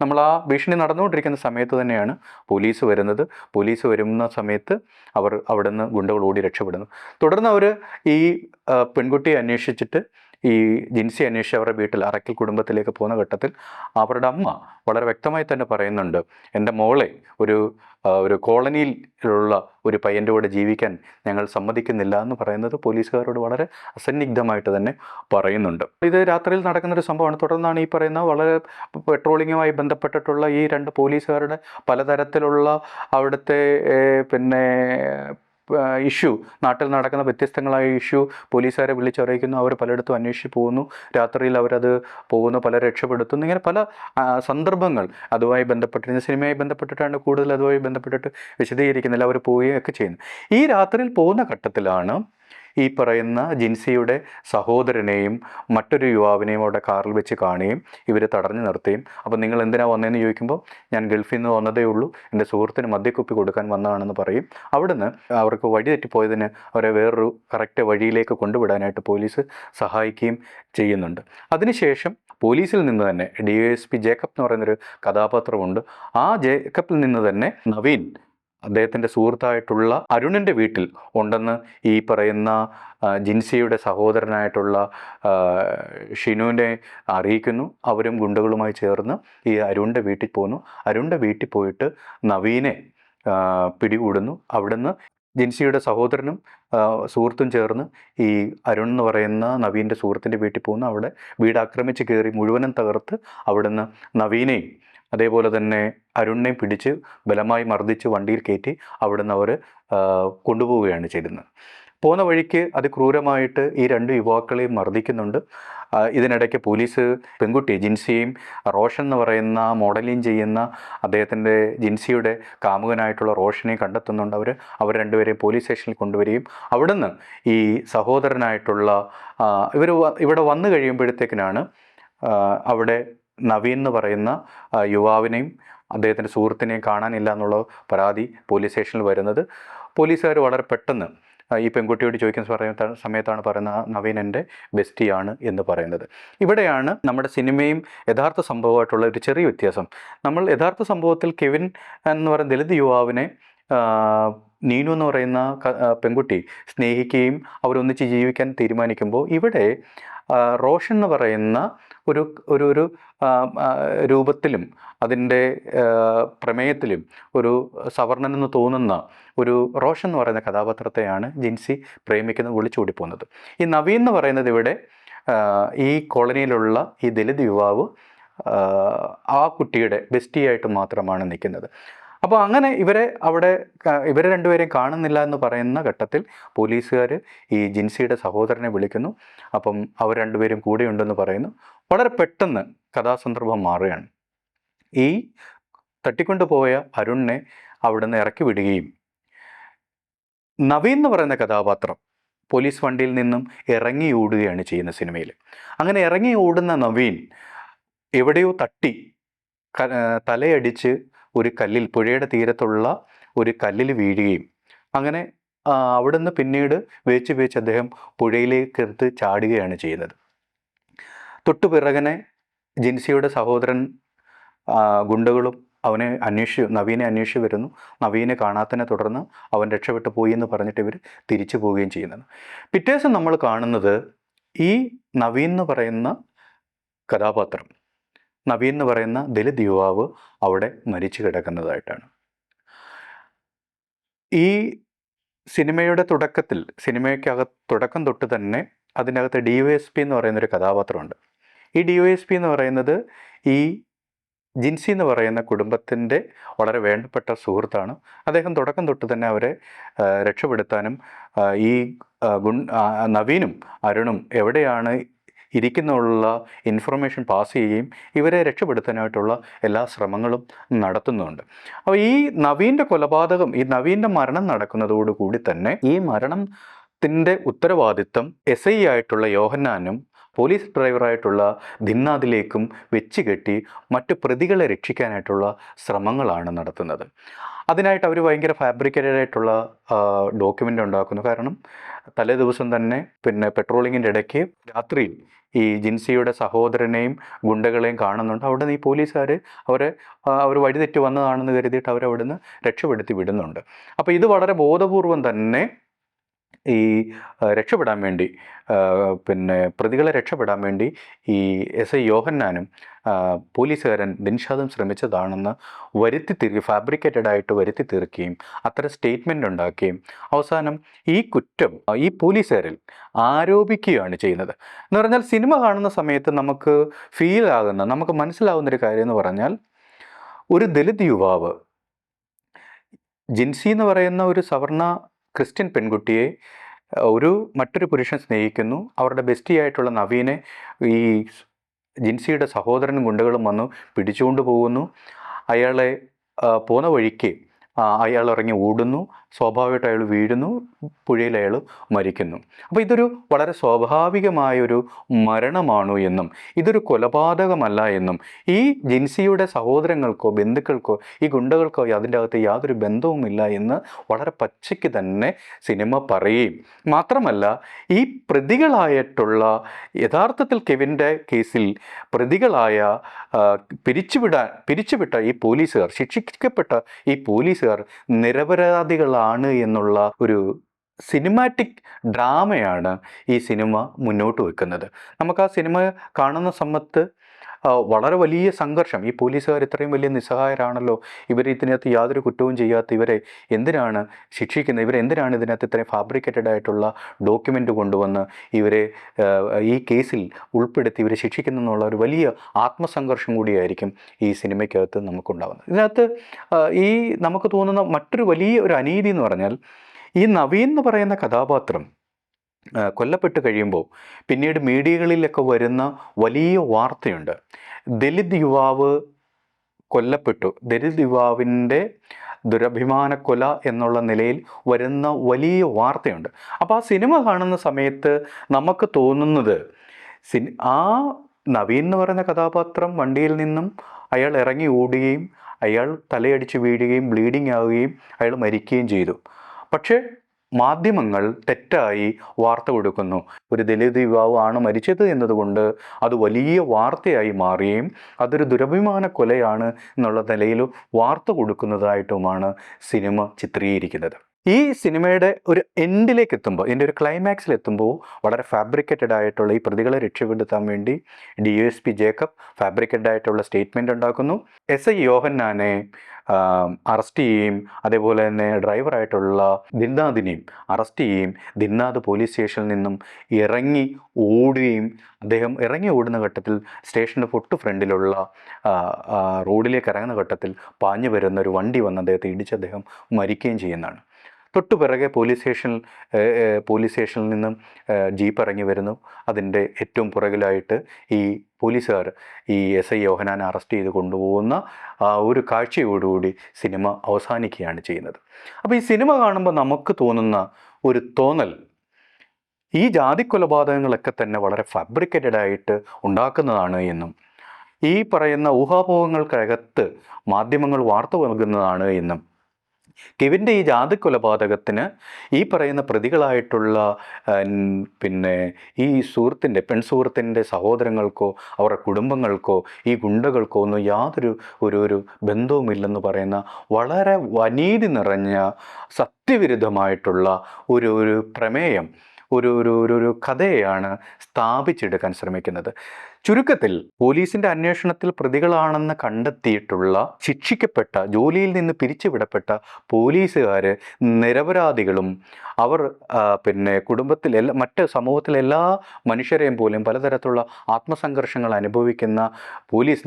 നമ്മൾ ആ ഭീഷണി നടന്നുകൊണ്ടിരിക്കുന്ന സമയത്ത് തന്നെയാണ് പോലീസ് വരുന്നത്. പോലീസ് വരുന്ന സമയത്ത് അവർ അവിടെ നിന്ന് ഗുണ്ടകൾ ഓടി രക്ഷപ്പെടുന്നു. തുടർന്ന് അവർ ഈ പെൺകുട്ടിയെ അന്വേഷിച്ചിട്ട് ഈ ജിൻസി അന്വേഷിച്ച് അവരുടെ വീട്ടിൽ അറക്കൽ കുടുംബത്തിലേക്ക് പോകുന്ന ഘട്ടത്തിൽ അവരുടെ അമ്മ വളരെ വ്യക്തമായി തന്നെ പറയുന്നുണ്ട്, എൻ്റെ മോളെ ഒരു കോളനിയിലുള്ള ഒരു പയ്യൻ്റെ കൂടെ ജീവിക്കാൻ ഞങ്ങൾ സമ്മതിക്കുന്നില്ല എന്ന് പറയുന്നത് പോലീസുകാരോട് വളരെ അസന്നിഗ്ധമായിട്ട് തന്നെ പറയുന്നുണ്ട്. ഇത് രാത്രിയിൽ നടക്കുന്നൊരു സംഭവമാണ്. തുടർന്നാണ് ഈ പറയുന്ന വളരെ പെട്രോളിങ്ങുമായി ബന്ധപ്പെട്ടിട്ടുള്ള ഈ 2 പോലീസുകാരുടെ പലതരത്തിലുള്ള അവിടുത്തെ ഇഷ്യൂ, നാട്ടിൽ നടക്കുന്ന വ്യത്യസ്തങ്ങളായ ഇഷ്യൂ പോലീസുകാരെ വിളിച്ചറിയിക്കുന്നു. അവർ പലയിടത്തും അന്വേഷിച്ച് പോകുന്നു. രാത്രിയിൽ അവരത് പോകുന്നു, പലരെ രക്ഷപ്പെടുത്തുന്നു. ഇങ്ങനെ പല സന്ദർഭങ്ങൾ അതുമായി ബന്ധപ്പെട്ടിരുന്ന സിനിമയുമായി ബന്ധപ്പെട്ടിട്ടാണ് കൂടുതൽ അതുമായി ബന്ധപ്പെട്ടിട്ട് വിശദീകരിക്കുന്നില്ല. അവർ പോവുകയൊക്കെ ചെയ്യുന്നു. ഈ രാത്രിയിൽ പോകുന്ന ഘട്ടത്തിലാണ് ഈ പറയുന്ന ജിൻസിയുടെ സഹോദരനെയും മറ്റൊരു യുവാവിനെയും അവിടെ കാറിൽ വെച്ച് കാണുകയും ഇവർ തടഞ്ഞു നിർത്തുകയും, അപ്പോൾ നിങ്ങൾ എന്തിനാണ് വന്നതെന്ന് ചോദിക്കുമ്പോൾ ഞാൻ ഗൾഫിൽ നിന്ന് വന്നതേ ഉള്ളൂ, എൻ്റെ സുഹൃത്തിന് മദ്യക്കുപ്പി കൊടുക്കാൻ വന്നതാണെന്ന് പറയും. അവിടുന്ന് അവർക്ക് വഴി തെറ്റിപ്പോയതിന് അവരെ വേറൊരു കറക്റ്റ് വഴിയിലേക്ക് കൊണ്ടുവിടാനായിട്ട് പോലീസ് സഹായിക്കുകയും ചെയ്യുന്നുണ്ട്. അതിനുശേഷം പോലീസിൽ നിന്ന് തന്നെ DSP ജേക്കബ് എന്ന് പറയുന്നൊരു കഥാപാത്രമുണ്ട്. ആ ജേക്കബിൽ നിന്ന് തന്നെ നവീൻ അദ്ദേഹത്തിൻ്റെ സുഹൃത്തായിട്ടുള്ള അരുണിൻ്റെ വീട്ടിൽ ഉണ്ടെന്ന് ഈ പറയുന്ന ജിൻസിയുടെ സഹോദരനായിട്ടുള്ള ഷിനുവിനെ അറിയിക്കുന്നു. അവരും ഗുണ്ടകളുമായി ചേർന്ന് ഈ അരുണിൻ്റെ വീട്ടിൽ പോകുന്നു. അരുണിൻ്റെ വീട്ടിൽ പോയിട്ട് നവീനെ പിടികൂടുന്നു. അവിടുന്ന് ജിൻസിയുടെ സഹോദരനും സുഹൃത്തും ചേർന്ന് ഈ അരുൺ എന്ന് പറയുന്ന നവീൻ്റെ സുഹൃത്തിൻ്റെ വീട്ടിൽ പോകുന്നു. അവിടെ വീട് ആക്രമിച്ച് കയറി മുഴുവനും തകർത്ത് അവിടുന്ന് നവീനെയും അതേപോലെ തന്നെ അരുണിനെയും പിടിച്ച് ബലമായി മർദ്ദിച്ച് വണ്ടിയിൽ കയറ്റി അവിടുന്ന് അവർ കൊണ്ടുപോവുകയാണ് ചെയ്യുന്നത്. പോകുന്ന വഴിക്ക് അതിക്രൂരമായിട്ട് ഈ രണ്ട് യുവാക്കളെയും മർദ്ദിക്കുന്നുണ്ട്. ഇതിനിടയ്ക്ക് പോലീസ് പെൺകുട്ടി ജിൻസിയെയും റോഷൻ എന്ന് പറയുന്ന മോഡലിംഗ് ചെയ്യുന്ന അദ്ദേഹത്തിൻ്റെ ജിൻസിയുടെ കാമുകനായിട്ടുള്ള റോഷനെയും കണ്ടെത്തുന്നുണ്ട്. അവർ രണ്ടുപേരെയും പോലീസ് സ്റ്റേഷനിൽ കൊണ്ടുവരികയും അവിടുന്ന് ഈ സഹോദരനായിട്ടുള്ള ഇവിടെ വന്നു കഴിയുമ്പോഴത്തേക്കിനാണ് അവിടെ നവീൻ എന്ന് പറയുന്ന യുവാവിനെയും അദ്ദേഹത്തിൻ്റെ സുഹൃത്തിനെയും കാണാനില്ല എന്നുള്ള പരാതി പോലീസ് സ്റ്റേഷനിൽ വരുന്നത്. പോലീസുകാർ വളരെ പെട്ടെന്ന് ഈ പെൺകുട്ടിയോട് ചോദിക്കുന്ന സമയത്താണ് പറയുന്നത് നവീൻ എൻ്റെ ബെസ്റ്റിയാണ് എന്ന് പറയുന്നത്. ഇവിടെയാണ് നമ്മുടെ സിനിമയും യഥാർത്ഥ സംഭവമായിട്ടുള്ള ഒരു ചെറിയ വ്യത്യാസം. നമ്മൾ യഥാർത്ഥ സംഭവത്തിൽ കെവിൻ എന്ന് പറയുന്ന ദലിത് യുവാവിനെ നീനു എന്ന് പറയുന്ന പെൺകുട്ടി സ്നേഹിക്കുകയും അവരൊന്നിച്ച് ജീവിക്കാൻ തീരുമാനിക്കുമ്പോൾ ഇവിടെ റോഷൻ എന്ന് പറയുന്ന ഒരു രൂപത്തിലും അതിൻ്റെ പ്രമേയത്തിലും ഒരു സവർണനെന്ന് തോന്നുന്ന ഒരു റോഷൻ എന്ന് പറയുന്ന കഥാപാത്രത്തെയാണ് ജിൻസി പ്രേമിക്കുന്നത്, ഒളിച്ചോടി പോകുന്നത്. ഈ നവീൻ എന്ന് പറയുന്നത് ഇവിടെ ഈ കോളനിയിലുള്ള ഈ ദലിത് യുവാവ് ആ കുട്ടിയുടെ ബെസ്റ്റിയായിട്ട് മാത്രമാണ് നിൽക്കുന്നത്. അപ്പോൾ അങ്ങനെ ഇവരെ രണ്ടുപേരെയും കാണുന്നില്ല എന്ന് പറയുന്ന ഘട്ടത്തിൽ പോലീസുകാർ ഈ ജിൻസിയുടെ സഹോദരനെ വിളിക്കുന്നു. അപ്പം അവർ രണ്ടുപേരും കൂടെയുണ്ടെന്ന് പറയുന്നു. വളരെ പെട്ടെന്ന് കഥാസന്ദർഭം മാറുകയാണ്. ഈ തട്ടിക്കൊണ്ടുപോയ അരുണിനെ അവിടുന്ന് ഇറക്കി വിടുകയും നവീൻ എന്ന് പറയുന്ന കഥാപാത്രം പോലീസ് വണ്ടിയിൽ നിന്നും ഇറങ്ങി ഓടുകയാണ് ചെയ്യുന്ന സിനിമയിൽ. അങ്ങനെ ഇറങ്ങി ഓടുന്ന നവീൻ എവിടെയോ തട്ടി തലയടിച്ച് ഒരു കല്ലിൽ, പുഴയുടെ തീരത്തുള്ള ഒരു കല്ലിൽ വീഴുകയും അങ്ങനെ അവിടുന്ന് പിന്നീട് വേച്ച് അദ്ദേഹം പുഴയിലേക്ക് എടുത്ത് ചാടുകയാണ് ചെയ്യുന്നത്. തൊട്ടുപിറകനെ ജിൻസിയുടെ സഹോദരൻ ഗുണ്ടകളും നവീനെ അന്വേഷിച്ച് വരുന്നു. നവീനെ കാണാത്തതിനെ തുടർന്ന് അവൻ രക്ഷപ്പെട്ടു പോയി എന്ന് പറഞ്ഞിട്ട് ഇവർ തിരിച്ചു പോവുകയും ചെയ്യുന്നത്. പിറ്റേ ദിവസം നമ്മൾ കാണുന്നത് ഈ നവീൻ എന്ന് പറയുന്ന കഥാപാത്രം, നവീൻ എന്ന് പറയുന്ന ദലിത് യുവാവ് അവിടെ മരിച്ചു കിടക്കുന്നതായിട്ടാണ്. ഈ സിനിമയുടെ തുടക്കം തൊട്ട് തന്നെ അതിനകത്ത് DYSP എന്ന് പറയുന്നൊരു കഥാപാത്രമുണ്ട്. ഈ DYSP എന്ന് പറയുന്നത് ഈ ജിൻസി എന്ന് പറയുന്ന കുടുംബത്തിൻ്റെ വളരെ വേണ്ടപ്പെട്ട സുഹൃത്താണ്. അദ്ദേഹം തുടക്കം തൊട്ട് തന്നെ അവരെ രക്ഷപ്പെടുത്താനും ഈ നവീനും അരുണും എവിടെയാണ് ഇരിക്കുന്നുള്ള ഇൻഫർമേഷൻ പാസ് ചെയ്യുകയും ഇവരെ രക്ഷപ്പെടുത്താനായിട്ടുള്ള എല്ലാ ശ്രമങ്ങളും നടത്തുന്നുണ്ട്. അപ്പോൾ ഈ നവീൻ്റെ കൊലപാതകം, ഈ നവീൻ്റെ മരണം നടക്കുന്നതോടുകൂടി തന്നെ ഈ മരണത്തിൻ്റെ ഉത്തരവാദിത്തം SI ആയിട്ടുള്ള യോഹന്നാനും പോലീസ് ഡ്രൈവറായിട്ടുള്ള ദിന്നാദിലേക്കും വെച്ച് കെട്ടി മറ്റു പ്രതികളെ രക്ഷിക്കാനായിട്ടുള്ള ശ്രമങ്ങളാണ് നടത്തുന്നത്. അതിനായിട്ട് അവർ ഭയങ്കര ഫാബ്രിക്കേറ്റഡ് ആയിട്ടുള്ള ഡോക്യുമെൻ്റ് ഉണ്ടാക്കുന്നു. കാരണം തലേ ദിവസം തന്നെ പെട്രോളിങ്ങിൻ്റെ ഇടയ്ക്ക് രാത്രിയിൽ ഈ ജിൻസിയുടെ സഹോദരനെയും ഗുണ്ടകളെയും കാണുന്നുണ്ട്. അവിടെ നിന്ന് ഈ പോലീസുകാർ അവർ വഴിതെറ്റി വന്നതാണെന്ന് കരുതിയിട്ട് അവരവിടുന്ന് രക്ഷപ്പെടുത്തി വിടുന്നുണ്ട്. അപ്പോൾ ഇത് വളരെ ബോധപൂർവം തന്നെ ഈ രക്ഷപ്പെടാൻ വേണ്ടി പ്രതികളെ രക്ഷപ്പെടാൻ വേണ്ടി ഈ SI യോഹന്നാനും പോലീസുകാരൻ ദിൻഷാദും ശ്രമിച്ചതാണെന്ന് ഫാബ്രിക്കേറ്റഡ് ആയിട്ട് വരുത്തി തീർക്കുകയും അത്തരം സ്റ്റേറ്റ്മെൻ്റ് ഉണ്ടാക്കുകയും അവസാനം ഈ കുറ്റം ഈ പോലീസുകാരിൽ ആരോപിക്കുകയാണ് ചെയ്യുന്നത്. എന്ന് പറഞ്ഞാൽ സിനിമ കാണുന്ന സമയത്ത് നമുക്ക് മനസ്സിലാകുന്നൊരു കാര്യം എന്ന് പറഞ്ഞാൽ, ഒരു ദലിത് യുവാവ് ജിൻസി എന്ന് പറയുന്ന ഒരു സവർണ ക്രിസ്ത്യൻ പെൺകുട്ടിയെ മറ്റൊരു പുരുഷൻ സ്നേഹിക്കുന്നു. അവരുടെ ബെസ്റ്റിയായിട്ടുള്ള നവീനെ ഈ ജിൻസിയുടെ സഹോദരനും ഗുണ്ടകളും വന്നു പിടിച്ചുകൊണ്ട് പോകുന്നു. അയാളെ പോകുന്ന വഴിക്ക് അയാൾ ഇറങ്ങി ഓടുന്നു. സ്വാഭാവികമായിട്ട് അയാൾ വീഴുന്നു, പുഴയിൽ അയാൾ മരിക്കുന്നു. അപ്പോൾ ഇതൊരു വളരെ സ്വാഭാവികമായൊരു മരണമാണോ എന്നും ഇതൊരു കൊലപാതകമല്ല എന്നും ഈ ജിൻസിയുടെ സഹോദരങ്ങൾക്കോ ബന്ധുക്കൾക്കോ ഈ ഗുണ്ടകൾക്കോ അതിൻ്റെ അകത്ത് യാതൊരു ബന്ധവുമില്ല എന്ന് വളരെ പച്ചയ്ക്ക് തന്നെ സിനിമ പറയുകയും മാത്രമല്ല, ഈ പ്രതികളായിട്ടുള്ള യഥാർത്ഥത്തിൽ കെവിൻ്റെ കേസിൽ പ്രതികളായ പിരിച്ചുവിട്ട ഈ പോലീസുകാർ, ശിക്ഷിക്കപ്പെട്ട ഈ പോലീസുകാർ നിരപരാധികളാണ് എന്നുള്ള ഒരു സിനിമാറ്റിക് ഡ്രാമയാണ് ഈ സിനിമ മുന്നോട്ട് വെക്കുന്നത്. നമുക്ക് ആ സിനിമ കാണുന്ന സമയത്ത് വളരെ വലിയ സംഘർഷം, ഈ പോലീസുകാർ ഇത്രയും വലിയ നിസ്സഹായരാണല്ലോ, ഇവർ ഇതിനകത്ത് യാതൊരു കുറ്റവും ചെയ്യാത്ത ഇവരെ എന്തിനാണ് ശിക്ഷിക്കുന്നത്, ഇവരെന്തിനാണ് ഇതിനകത്ത് ഇത്രയും ഫാബ്രിക്കേറ്റഡ് ആയിട്ടുള്ള ഡോക്യുമെൻ്റ് കൊണ്ടുവന്ന് ഇവരെ ഈ കേസിൽ ഉൾപ്പെടുത്തി ഇവരെ ശിക്ഷിക്കുന്നുള്ള ഒരു വലിയ ആത്മസംഘർഷം കൂടിയായിരിക്കും ഈ സിനിമയ്ക്കകത്ത് നമുക്കുണ്ടാകുന്നത്. ഇതിനകത്ത് ഈ നമുക്ക് തോന്നുന്ന മറ്റൊരു വലിയ ഒരു അനീതി എന്ന് പറഞ്ഞാൽ, ഈ നവീൻ എന്ന് പറയുന്ന കഥാപാത്രം കൊല്ലപ്പെട്ട് കഴിയുമ്പോൾ പിന്നീട് മീഡിയകളിലൊക്കെ വരുന്ന വലിയ വാർത്തയുണ്ട്. ദലിത് യുവാവ് കൊല്ലപ്പെട്ടു, ദലിത് യുവാവിൻ്റെ ദുരഭിമാനക്കൊല എന്നുള്ള നിലയിൽ വരുന്ന വലിയ വാർത്തയുണ്ട്. അപ്പോൾ ആ സിനിമ കാണുന്ന സമയത്ത് നമുക്ക് തോന്നുന്നത് ആ നവീൻ എന്ന് പറയുന്ന കഥാപാത്രം വണ്ടിയിൽ നിന്നും അയാൾ ഇറങ്ങി ഓടുകയും അയാൾ തലയടിച്ച് വീഴുകയും ബ്ലീഡിങ് ആവുകയും അയാൾ മരിക്കുകയും ചെയ്തു. പക്ഷേ മാധ്യമങ്ങൾ തെറ്റായി വാർത്ത കൊടുക്കുന്നു. ഒരു ദലിത് യുവാവ് ആണ് മരിച്ചത് എന്നതുകൊണ്ട് അത് വലിയ വാർത്തയായി മാറുകയും അതൊരു ദുരഭിമാന കൊലയാണ് എന്നുള്ള നിലയിൽ വാർത്ത കൊടുക്കുന്നതായിട്ടുമാണ് സിനിമ ചിത്രീകരിക്കുന്നത്. ഈ സിനിമയുടെ ഒരു എൻഡിലേക്ക് എത്തുമ്പോൾ, ഇതിൻ്റെ ഒരു ക്ലൈമാക്സിലെത്തുമ്പോൾ വളരെ ഫാബ്രിക്കേറ്റഡ് ആയിട്ടുള്ള ഈ പ്രതികളെ രക്ഷപ്പെടുത്താൻ വേണ്ടി DSP ജേക്കബ് ഫാബ്രിക്കേറ്റഡ് ആയിട്ടുള്ള സ്റ്റേറ്റ്മെൻ്റ് ഉണ്ടാക്കുന്നു. SI യോഹന്നാനെ അറസ്റ്റ് ചെയ്യുകയും അതേപോലെ തന്നെ ഡ്രൈവറായിട്ടുള്ള ദിൻനാഥിനെയും അറസ്റ്റ് ചെയ്യുകയും ദിൻനാഥ് പോലീസ് സ്റ്റേഷനിൽ നിന്നും ഇറങ്ങി ഓടുകയും അദ്ദേഹം ഇറങ്ങി ഓടുന്ന ഘട്ടത്തിൽ സ്റ്റേഷൻ്റെ തൊട്ട് ഫ്രണ്ടിലുള്ള റോഡിലേക്ക് ഇറങ്ങുന്ന ഘട്ടത്തിൽ പാഞ്ഞു വരുന്ന ഒരു വണ്ടി വന്ന് അദ്ദേഹത്തെ ഇടിച്ച് അദ്ദേഹം മരിക്കുകയും ചെയ്യുന്നതാണ്. തൊട്ടു പിറകെ പോലീസ് സ്റ്റേഷനിൽ നിന്നും ജീപ്പ് ഇറങ്ങി വരുന്നു. അതിൻ്റെ ഏറ്റവും പുറകിലായിട്ട് ഈ പോലീസുകാർ ഈ SI യോഹനാനെ അറസ്റ്റ് ചെയ്ത് കൊണ്ടുപോകുന്ന ആ ഒരു കാഴ്ചയോടുകൂടി സിനിമ അവസാനിക്കുകയാണ് ചെയ്യുന്നത്. അപ്പോൾ ഈ സിനിമ കാണുമ്പോൾ നമുക്ക് തോന്നുന്ന ഒരു തോന്നൽ, ഈ ജാതി കൊലപാതകങ്ങളൊക്കെ തന്നെ വളരെ ഫാബ്രിക്കേറ്റഡ് ആയിട്ട് ഉണ്ടാക്കുന്നതാണ് എന്നും ഈ പറയുന്ന ഊഹാപോഹങ്ങൾക്കകത്ത് മാധ്യമങ്ങൾ വാർത്ത നൽകുന്നതാണ് എന്നും കെവിൻ്റെ ഈ ജാതി കൊലപാതകത്തിന് ഈ പറയുന്ന പ്രതികളായിട്ടുള്ള പിന്നെ ഈ പെൺസുഹൃത്തിൻ്റെ സഹോദരങ്ങൾക്കോ അവരുടെ കുടുംബങ്ങൾക്കോ ഈ ഗുണ്ടകൾക്കോ ഒന്നും യാതൊരു ഒരു ബന്ധവുമില്ലെന്ന് പറയുന്ന വളരെ അനീതി നിറഞ്ഞ സത്യവിരുദ്ധമായിട്ടുള്ള ഒരു പ്രമേയം, ഒരു കഥയാണ് സ്ഥാപിച്ചെടുക്കാൻ ശ്രമിക്കുന്നത്. ചുരുക്കത്തിൽ പോലീസിൻ്റെ അന്വേഷണത്തിൽ പ്രതികളാണെന്ന് കണ്ടെത്തിയിട്ടുള്ള ശിക്ഷിക്കപ്പെട്ട ജോലിയിൽ നിന്ന് പിരിച്ചുവിടപ്പെട്ട പോലീസുകാർ നിരപരാധികളും അവർ കുടുംബത്തിൽ മറ്റ് സമൂഹത്തിലെ എല്ലാ മനുഷ്യരെയും പോലും പലതരത്തിലുള്ള ആത്മസംഘർഷങ്ങൾ അനുഭവിക്കുന്ന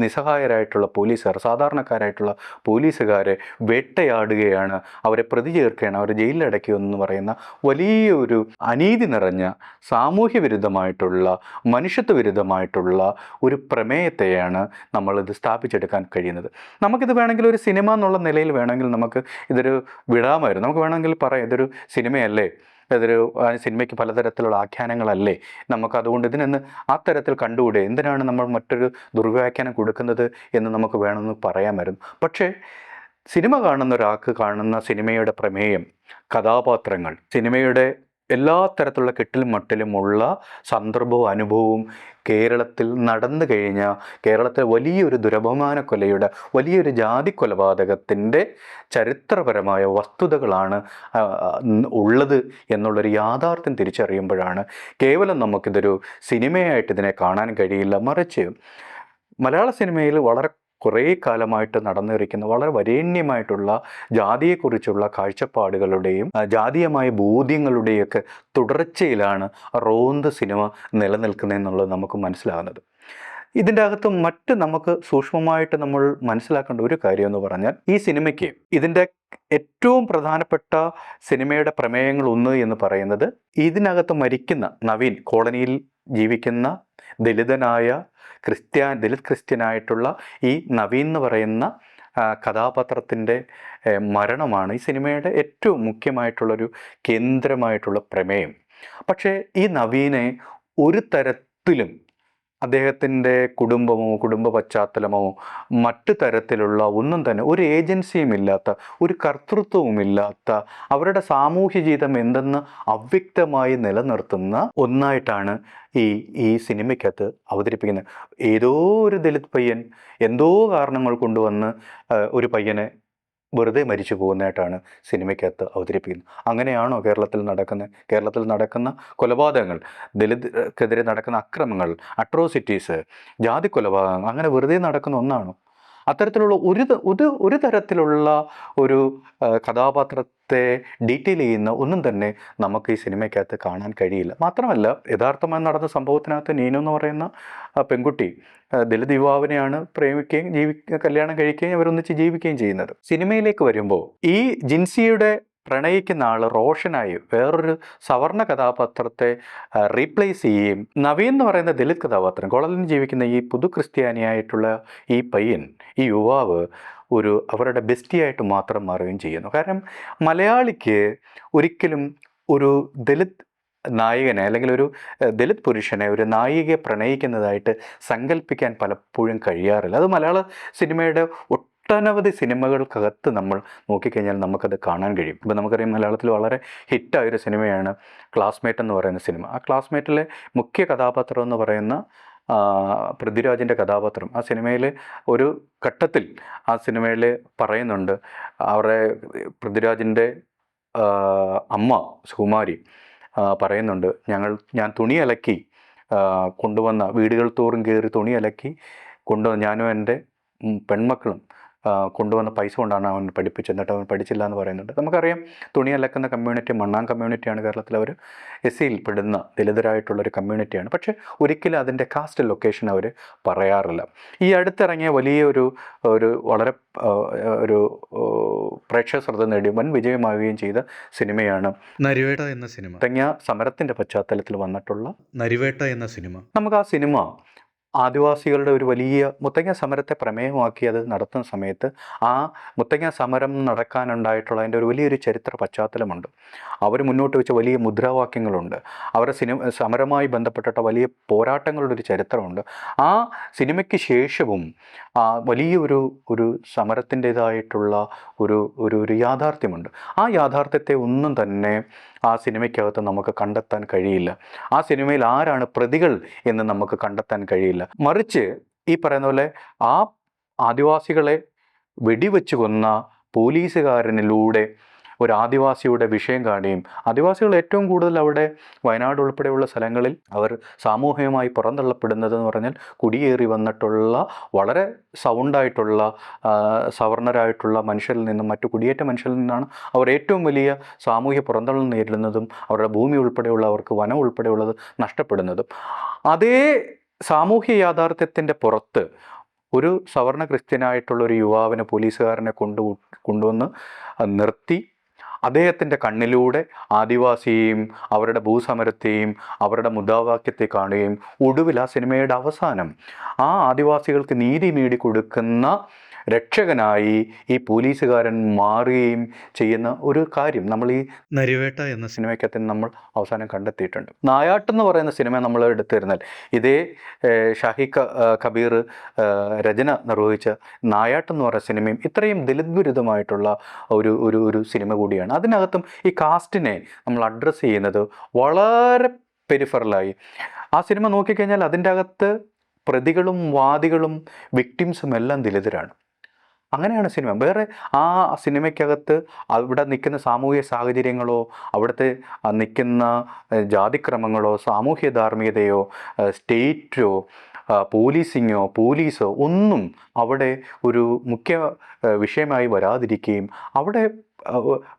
നിസ്സഹായരായിട്ടുള്ള പോലീസുകാർ, സാധാരണക്കാരായിട്ടുള്ള പോലീസുകാരെ വേട്ടയാടുകയാണ്, അവരെ പ്രതി ചേർക്കുകയാണ്, അവരെ ജയിലിലടയ്ക്കുമെന്ന് പറയുന്ന വലിയൊരു അനീതി നിറഞ്ഞ സാമൂഹ്യ വിരുദ്ധമായിട്ടുള്ള മനുഷ്യത്വ വിരുദ്ധമായിട്ടുള്ള ഒരു പ്രമേയത്തെയാണ് നമ്മളിത് സ്ഥാപിച്ചെടുക്കാൻ കഴിയുന്നത്. നമുക്കിത് വേണമെങ്കിൽ ഒരു സിനിമ എന്നുള്ള നിലയിൽ വേണമെങ്കിൽ നമുക്ക് ഇതൊരു വിടാമായിരുന്നു. നമുക്ക് വേണമെങ്കിൽ പറയാം ഇതൊരു സിനിമയല്ലേ, ഇതൊരു സിനിമയ്ക്ക് പലതരത്തിലുള്ള ആഖ്യാനങ്ങളല്ലേ, നമുക്കതുകൊണ്ട് ഇതിനൊന്ന് ആ തരത്തിൽ കണ്ടുകൂടെ, എന്തിനാണ് നമ്മൾ മറ്റൊരു ദുർവ്യാഖ്യാനം കൊടുക്കുന്നത് എന്ന് നമുക്ക് വേണമെന്ന് പറയാമായിരുന്നു. പക്ഷേ സിനിമ കാണുന്ന ഒരാൾക്ക് കാണുന്ന സിനിമയുടെ പ്രമേയം, കഥാപാത്രങ്ങൾ, സിനിമയുടെ എല്ലാ തരത്തിലുള്ള കെട്ടിലും മട്ടിലുമുള്ള സന്ദർഭവും അനുഭവവും കേരളത്തിൽ നടന്നു കഴിഞ്ഞ കേരളത്തിലെ വലിയൊരു ദുരഭിമാന കൊലയുടെ വലിയൊരു ജാതി കൊലപാതകത്തിൻ്റെ ചരിത്രപരമായ വസ്തുതകളാണ് ഉള്ളത് എന്നുള്ളൊരു യാഥാർത്ഥ്യം തിരിച്ചറിയുമ്പോഴാണ് കേവലം നമുക്കിതൊരു സിനിമയായിട്ട് ഇതിനെ കാണാൻ കഴിയില്ല, മറിച്ച് മലയാള സിനിമയിൽ വളരെ കുറേ കാലമായിട്ട് നടന്നിരിക്കുന്ന വളരെ വരേണ്യമായിട്ടുള്ള ജാതിയെക്കുറിച്ചുള്ള കാഴ്ചപ്പാടുകളുടെയും ജാതീയമായ ബോധ്യങ്ങളുടെയൊക്കെ തുടർച്ചയിലാണ് റോന്ത് സിനിമ നിലനിൽക്കുന്നതെന്നുള്ളത് നമുക്ക് മനസ്സിലാകുന്നത്. ഇതിൻ്റെ അകത്ത് മറ്റ് നമുക്ക് സൂക്ഷ്മമായിട്ട് നമ്മൾ മനസ്സിലാക്കേണ്ട ഒരു കാര്യം എന്ന് പറഞ്ഞാൽ, ഈ സിനിമയ്ക്ക് ഇതിൻ്റെ ഏറ്റവും പ്രധാനപ്പെട്ട സിനിമയുടെ പ്രമേയങ്ങൾ എന്ന് പറയുന്നത്, ഇതിനകത്ത് മരിക്കുന്ന നവീൻ, കോളനിയിൽ ജീവിക്കുന്ന ദലിത് ക്രിസ്ത്യനായിട്ടുള്ള ഈ നവീൻ എന്ന് പറയുന്ന കഥാപാത്രത്തിൻ്റെ മരണമാണ് ഈ സിനിമയുടെ ഏറ്റവും മുഖ്യമായിട്ടുള്ളൊരു കേന്ദ്രമായിട്ടുള്ള പ്രമേയം. പക്ഷേ ഈ നവീനെ ഒരു തരത്തിലും അദ്ദേഹത്തിൻ്റെ കുടുംബമോ കുടുംബ പശ്ചാത്തലമോ മറ്റു തരത്തിലുള്ള ഒന്നും തന്നെ ഒരു ഏജൻസിയും ഇല്ലാത്ത, ഒരു കർത്തൃത്വവുമില്ലാത്ത, അവരുടെ സാമൂഹ്യ ജീവിതം എന്തെന്ന് അവ്യക്തമായി നിലനിർത്തുന്ന ഒന്നായിട്ടാണ് ഈ ഈ സിനിമയ്ക്കകത്ത് അവതരിപ്പിക്കുന്നത്. ഏതോ ഒരു ദലിത് പയ്യൻ എന്തോ കാരണങ്ങൾ കൊണ്ടുവന്ന് ഒരു പയ്യനെ വെറുതെ മരിച്ചു പോകുന്നതായിട്ടാണ് സിനിമയ്ക്കകത്ത് അവതരിപ്പിക്കുന്നത്. അങ്ങനെയാണോ കേരളത്തിൽ നടക്കുന്ന കൊലപാതകങ്ങൾ, ദലിതർക്കെതിരെ നടക്കുന്ന അക്രമങ്ങൾ, അട്രോസിറ്റീസ്, ജാതി കൊലപാതകങ്ങൾ അങ്ങനെ വെറുതെ നടക്കുന്ന ഒന്നാണോ? അത്തരത്തിലുള്ള ഒരു തരത്തിലുള്ള ഒരു കഥാപാത്രത്തെ ഡീറ്റെയിൽ ചെയ്യുന്ന ഒന്നും തന്നെ നമുക്ക് ഈ സിനിമയ്ക്കകത്ത് കാണാൻ കഴിയില്ല. മാത്രമല്ല, യഥാർത്ഥമായി നടന്ന സംഭവത്തിനകത്ത് നീനു എന്ന് പറയുന്ന പെൺകുട്ടി ദലിത് യുവാവിനെയാണ് പ്രേമിക്കുകയും കല്യാണം കഴിക്കുകയും അവരൊന്നിച്ച് ജീവിക്കുകയും ചെയ്യുന്നത്. സിനിമയിലേക്ക് വരുമ്പോൾ ഈ ജിൻസിയുടെ പ്രണയിക്കുന്ന ആൾ റോഷനായി വേറൊരു സവർണ കഥാപാത്രത്തെ റീപ്ലേസ് ചെയ്യുകയും നവീൻ എന്ന് പറയുന്ന ദലിത് കഥാപാത്രം, കോളനിയിൽ ജീവിക്കുന്ന ഈ പുതു ക്രിസ്ത്യാനിയായിട്ടുള്ള ഈ പയ്യൻ, ഈ യുവാവ് അവരുടെ ബെസ്റ്റിയായിട്ട് മാത്രം മാറുകയും ചെയ്യുന്നു. കാരണം മലയാളിക്ക് ഒരിക്കലും ഒരു ദലിത് നായകനെ അല്ലെങ്കിൽ ഒരു ദലിത് പുരുഷനെ ഒരു നായികയെ പ്രണയിക്കുന്നതായിട്ട് സങ്കല്പിക്കാൻ പലപ്പോഴും കഴിയാറില്ല. അത് മലയാള സിനിമയുടെ ഒട്ടനവധി സിനിമകൾക്കകത്ത് നമ്മൾ നോക്കിക്കഴിഞ്ഞാൽ നമുക്കത് കാണാൻ കഴിയും. ഇപ്പോൾ നമുക്കറിയാം, മലയാളത്തിൽ വളരെ ഹിറ്റായൊരു സിനിമയാണ് ക്ലാസ്മേറ്റ് എന്ന് പറയുന്ന സിനിമ. ആ ക്ലാസ്മേറ്റിലെ മുഖ്യ കഥാപാത്രം എന്ന് പറയുന്ന പൃഥ്വിരാജിൻ്റെ കഥാപാത്രം ആ സിനിമയിൽ ഒരു ഘട്ടത്തിൽ ആ സിനിമയിൽ പറയുന്നുണ്ട്, അവരുടെ പൃഥ്വിരാജിൻ്റെ അമ്മ സുകുമാരി പറയുന്നുണ്ട്, ഞാൻ തുണി അലക്കി കൊണ്ടുവന്ന, വീടുകൾ തോറും കയറി തുണി അലക്കി കൊണ്ടുവന്ന, ഞാനും എൻ്റെ പെൺമക്കളും കൊണ്ടുവന്ന പൈസ കൊണ്ടാണ് അവൻ പഠിപ്പിച്ചത്, എന്നിട്ട് അവൻ പഠിച്ചില്ല എന്ന് പറയുന്നുണ്ട്. നമുക്കറിയാം, തുണി അലക്കുന്ന കമ്മ്യൂണിറ്റി മണ്ണാൻ കമ്മ്യൂണിറ്റിയാണ് കേരളത്തിൽ. അവർ എസ് പെടുന്ന ദലിതരായിട്ടുള്ളൊരു കമ്മ്യൂണിറ്റിയാണ്. പക്ഷേ ഒരിക്കലും അതിൻ്റെ കാസ്റ്റ് ലൊക്കേഷൻ അവർ പറയാറില്ല. ഈ അടുത്തിറങ്ങിയ വലിയൊരു വളരെ ഒരു പ്രേക്ഷക ശ്രദ്ധ നേടി വൻ വിജയമാവുകയും ചെയ്ത സിനിമയാണ് നരിവേട്ട എന്ന സിനിമ. മുത്തങ്ങ സമരത്തിൻ്റെ പശ്ചാത്തലത്തിൽ വന്നിട്ടുള്ള നരിവേട്ട എന്ന സിനിമ. നമുക്ക് ആ സിനിമ ആദിവാസികളുടെ ഒരു വലിയ മുത്തങ്ങ സമരത്തെ പ്രമേയമാക്കി അത് നടത്തുന്ന സമയത്ത് ആ മുത്തങ്ങ സമരം നടക്കാനുണ്ടായിട്ടുള്ള അതിൻ്റെ ഒരു വലിയൊരു ചരിത്ര പശ്ചാത്തലമുണ്ട്. അവർ മുന്നോട്ട് വെച്ച വലിയ മുദ്രാവാക്യങ്ങളുണ്ട്. അവരുടെ സമരമായി ബന്ധപ്പെട്ടിട്ട വലിയ പോരാട്ടങ്ങളുടെ ഒരു ചരിത്രമുണ്ട്. ആ സിനിമയ്ക്ക് ശേഷവും വലിയൊരു സമരത്തിൻ്റേതായിട്ടുള്ള ഒരു യാഥാർത്ഥ്യമുണ്ട്. ആ യാഥാർത്ഥ്യത്തെ ഒന്നും തന്നെ ആ സിനിമയ്ക്കകത്ത് നമുക്ക് കണ്ടെത്താൻ കഴിയില്ല. ആ സിനിമയിൽ ആരാണ് പ്രതികൾ എന്ന് നമുക്ക് കണ്ടെത്താൻ കഴിയില്ല. മറിച്ച് ഈ പറയുന്ന പോലെ ആ ആദിവാസികളെ വെടിവെച്ച് കൊന്ന പോലീസുകാരനിലൂടെ ഒരു ആദിവാസിയുടെ വിഷയം കാണുകയും, ആദിവാസികൾ ഏറ്റവും കൂടുതൽ അവിടെ വയനാട് ഉൾപ്പെടെയുള്ള സ്ഥലങ്ങളിൽ അവർ സാമൂഹികമായി പുറന്തള്ളപ്പെടുന്നതെന്ന് പറഞ്ഞാൽ കുടിയേറി വന്നിട്ടുള്ള വളരെ സൗണ്ടായിട്ടുള്ള സവർണരായിട്ടുള്ള മനുഷ്യരിൽ നിന്നും മറ്റു കുടിയേറ്റ മനുഷ്യരിൽ നിന്നാണ് അവർ ഏറ്റവും വലിയ സാമൂഹ്യ പുറന്തള്ളൽ നേരിടുന്നതും അവരുടെ ഭൂമി ഉൾപ്പെടെയുള്ളവർക്ക് വനം ഉൾപ്പെടെയുള്ളത് നഷ്ടപ്പെടുന്നതും. അതേ സാമൂഹ്യ യാഥാർത്ഥ്യത്തിൻ്റെ പുറത്ത് ഒരു സവർണ ക്രിസ്ത്യനായിട്ടുള്ള ഒരു യുവാവിനെ പോലീസുകാരനെ കൊണ്ടുവന്ന് നിർത്തി അദ്ദേഹത്തിൻ്റെ കണ്ണിലൂടെ ആദിവാസിയെയും അവരുടെ ഭൂസമരത്തെയും അവരുടെ മുദ്രാവാക്യത്തെ കാണുകയും ഒടുവിൽ ആ സിനിമയുടെ അവസാനം ആ ആദിവാസികൾക്ക് നീതി നേടിക്കൊടുക്കുന്ന രക്ഷകനായി ഈ പോലീസുകാരൻ മാറുകയും ചെയ്യുന്ന ഒരു കാര്യം നമ്മൾ ഈ നരിവേട്ട എന്ന സിനിമയ്ക്കകത്ത് നമ്മൾ അവസാനം കണ്ടെത്തിയിട്ടുണ്ട്. നായാട്ട് എന്ന് പറയുന്ന സിനിമ നമ്മൾ എടുത്തിരുന്നാൽ ഇതേ ഷാഹി കബീർ രചന നിർവഹിച്ച നായാട്ട് എന്ന് പറയുന്ന സിനിമയും ഇത്രയും ദലിത് വിരുദ്ധമായിട്ടുള്ള ഒരു സിനിമ കൂടിയാണ്. അതിനകത്തും ഈ കാസ്റ്റിനെ നമ്മൾ അഡ്രസ്സ് ചെയ്യുന്നത് വളരെ പെരിഫറലായി. ആ സിനിമ നോക്കിക്കഴിഞ്ഞാൽ അതിൻ്റെ അകത്ത് പ്രതികളും വാദികളും വിക്ടിംസും എല്ലാം ദലിതരാണ്. അങ്ങനെയാണ് സിനിമ. വേറെ ആ സിനിമയ്ക്കകത്ത് അവിടെ നിൽക്കുന്ന സാമൂഹിക സാഹചര്യങ്ങളോ അവിടുത്തെ നിൽക്കുന്ന ജാതിക്രമങ്ങളോ സാമൂഹ്യ ധാർമ്മികതയോ സ്റ്റേറ്റോ പോലീസോ ഒന്നും അവിടെ ഒരു മുഖ്യ വിഷയമായി വരാതിരിക്കുകയും അവിടെ